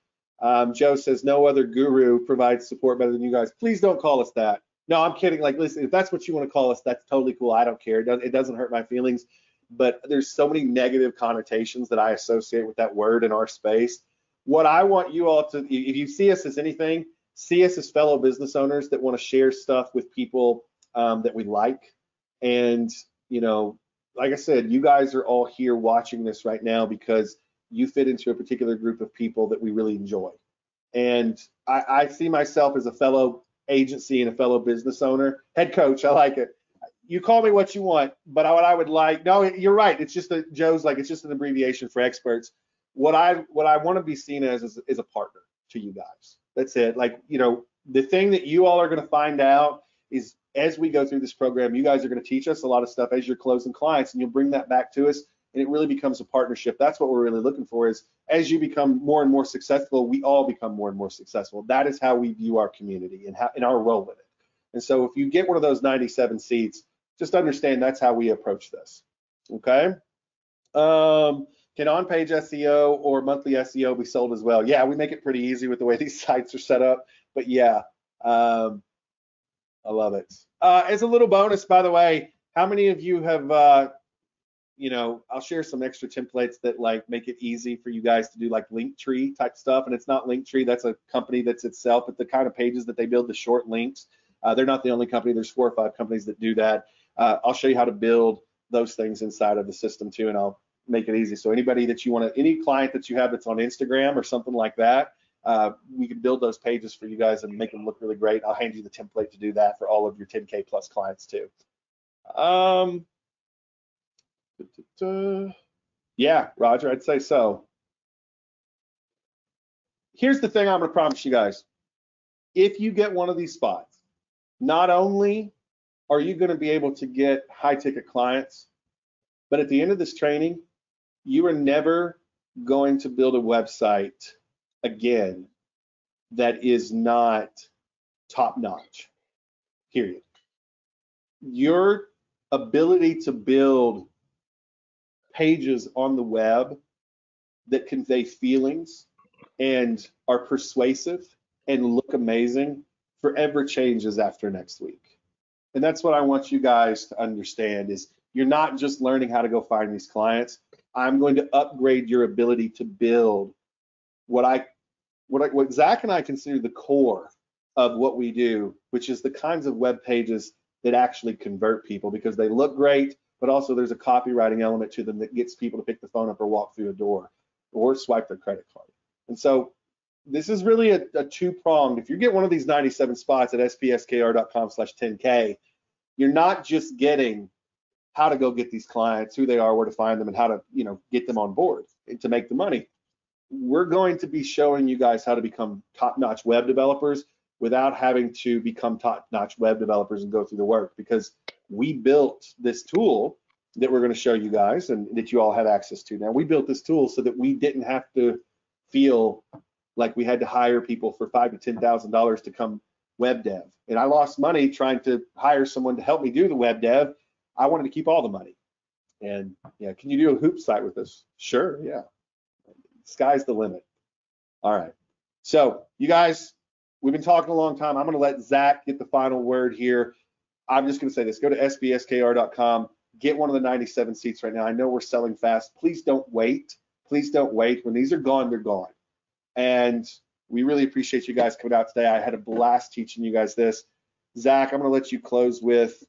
Joe says, no other guru provides support better than you guys. Please don't call us that. No, I'm kidding. Like, listen, if that's what you want to call us, that's totally cool. I don't care. It doesn't hurt my feelings. But there's so many negative connotations that I associate with that word in our space. What I want you all to, if you see us as anything, see us as fellow business owners that want to share stuff with people that we like. And, you know, like I said, you guys are all here watching this right now because you fit into a particular group of people that we really enjoy. And I see myself as a fellow agency and a fellow business owner. Head coach, I like it. You call me what you want, but what I would like, no, you're right. It's just that Joe's like, it's just an abbreviation for experts. What I want to be seen as is a partner to you guys. That's it. Like, you know, the thing that you all are going to find out is as we go through this program, you guys are going to teach us a lot of stuff as you're closing clients, and you'll bring that back to us, and it really becomes a partnership. That's what we're really looking for, is as you become more and more successful, we all become more and more successful. That is how we view our community and our role in it. And so if you get one of those 97 seats, just understand that's how we approach this. Okay. Can on-page SEO or monthly SEO be sold as well? Yeah, we make it pretty easy with the way these sites are set up. But yeah, I love it. As a little bonus, by the way, how many of you have, you know, I'll share some extra templates that like make it easy for you guys to do like Linktree type stuff. And it's not Linktree, that's a company that's itself, but the kind of pages that they build, the short links, they're not the only company. There's 4 or 5 companies that do that. I'll show you how to build those things inside of the system too, and I'll make it easy. So anybody that you want to, any client that you have that's on Instagram or something like that, we can build those pages for you guys and make them look really great. I'll hand you the template to do that for all of your 10K plus clients too. Yeah, Roger, I'd say so. Here's the thing I'm going to promise you guys. If you get one of these spots, not only are you going to be able to get high ticket clients, but at the end of this training, you are never going to build a website again that is not top notch, period. Your ability to build pages on the web that convey feelings and are persuasive and look amazing forever changes after next week. And that's what I want you guys to understand, is you're not just learning how to go find these clients. I'm going to upgrade your ability to build what Zach and I consider the core of what we do, which is the kinds of web pages that actually convert people because they look great, but also there's a copywriting element to them that gets people to pick the phone up or walk through a door or swipe their credit card. And so this is really a two-pronged. If you get one of these 97 spots at spskr.com/10K, you're not just getting how to go get these clients, who they are, where to find them, and how to, get them on board to make the money. We're going to be showing you guys how to become top-notch web developers without having to become top-notch web developers and go through the work, because we built this tool that we're going to show you guys and that you all have access to now. We built this tool so that we didn't have to feel like we had to hire people for $5,000 to $10,000 to come web dev. And I lost money trying to hire someone to help me do the web dev. I wanted to keep all the money. And yeah, can you do a hoop site with us? Sure, yeah. Sky's the limit. All right. So you guys, we've been talking a long time. I'm going to let Zach get the final word here. I'm just going to say this. Go to sbskr.com. Get one of the 97 seats right now. I know we're selling fast. Please don't wait. Please don't wait. When these are gone, they're gone. And we really appreciate you guys coming out today. I had a blast teaching you guys this. Zach, I'm going to let you close with,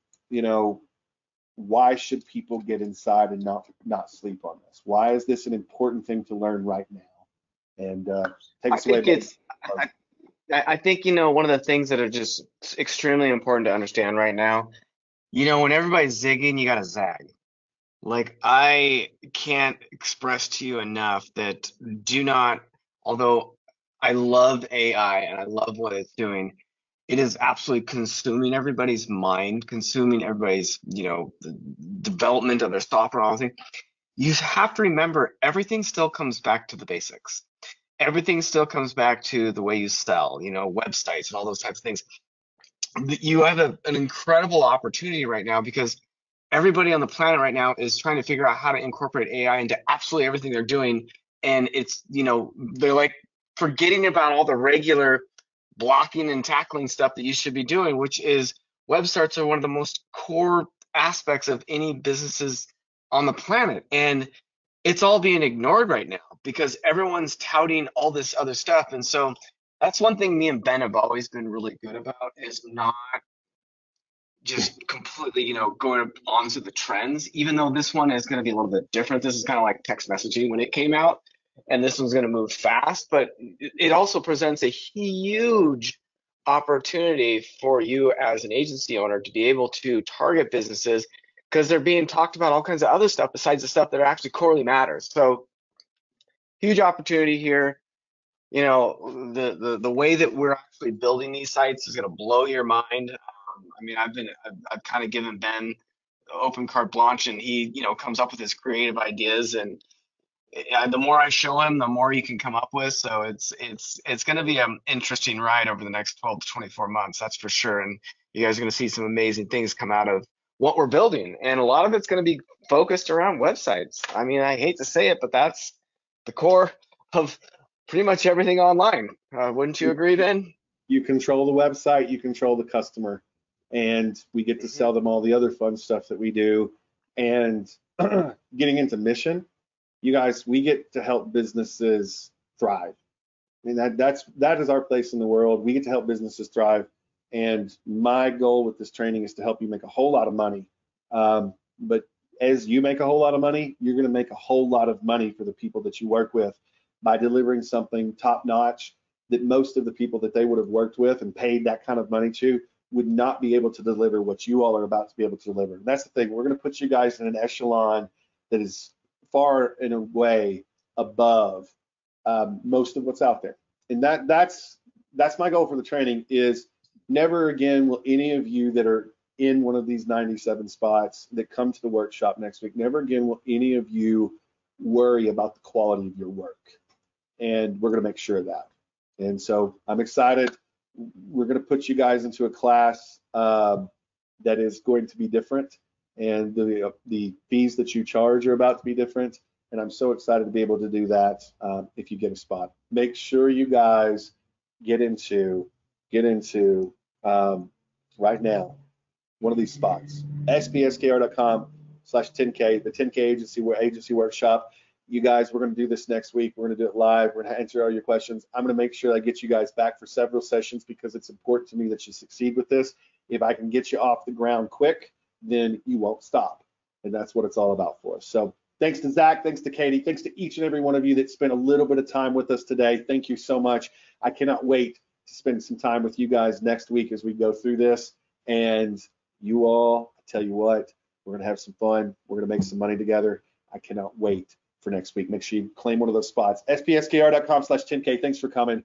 why should people get inside and not sleep on this? Why is this an important thing to learn right now? And take us away. I think, one of the things that are just extremely important to understand right now, when everybody's zigging, you got to zag. Like, I can't express to you enough that although I love AI and I love what it's doing, it is absolutely consuming everybody's mind, consuming everybody's, the development of their software and all things. You have to remember, everything still comes back to the basics. Everything still comes back to the way you sell, websites and all those types of things. You have an incredible opportunity right now because everybody on the planet right now is trying to figure out how to incorporate AI into absolutely everything they're doing. And it's, they're like forgetting about all the regular blocking and tackling stuff that you should be doing, which is websites are one of the most core aspects of any businesses on the planet. And it's all being ignored right now because everyone's touting all this other stuff. And so that's one thing me and Ben have always been really good about, is not just completely, going onto the trends, even though this one is going to be a little bit different. This is kind of like text messaging when it came out, and this one's going to move fast, but it also presents a huge opportunity for you as an agency owner to be able to target businesses, because they're being talked about all kinds of other stuff besides the stuff that actually corely matters. So huge opportunity here. The way that we're actually building these sites is going to blow your mind. I've kind of given Ben open carte blanche, and he, comes up with his creative ideas, and the more I show him, the more he can come up with. So it's going to be an interesting ride over the next 12 to 24 months, that's for sure. And you guys are going to see some amazing things come out of what we're building, and a lot of it's going to be focused around websites. I hate to say it, but that's the core of pretty much everything online. Wouldn't you agree, Ben? You control the website, you control the customer, and we get to sell them all the other fun stuff that we do. And getting into mission, you guys, we get to help businesses thrive. That is our place in the world. We get to help businesses thrive. And my goal with this training is to help you make a whole lot of money. But as you make a whole lot of money, you're going to make a whole lot of money for the people that you work with by delivering something top notch that most of the people that they would have worked with and paid that kind of money to would not be able to deliver what you all are about to be able to deliver. And that's the thing. We're going to put you guys in an echelon that is far and away above most of what's out there. And that's my goal for the training, is never again will any of you that are in one of these 97 spots that come to the workshop next week, never again will any of you worry about the quality of your work. And we're going to make sure of that. And so I'm excited. We're going to put you guys into a class that is going to be different, and the fees that you charge are about to be different. And I'm so excited to be able to do that if you get a spot. Make sure you guys get into right now one of these spots, sbskr.com/10K, the 10K agency workshop. you guys, we're going to do this next week. We're going to do it live. We're going to answer all your questions. I'm going to make sure I get you guys back for several sessions because it's important to me that you succeed with this. If I can get you off the ground quick, then you won't stop. And that's what it's all about for us. So thanks to Zach, thanks to Katie, thanks to each and every one of you that spent a little bit of time with us today. Thank you so much. I cannot wait to spend some time with you guys next week as we go through this. And you all, I tell you what, we're going to have some fun. We're going to make some money together. I cannot wait for next week. Make sure you claim one of those spots. spskr.com/10K. Thanks for coming.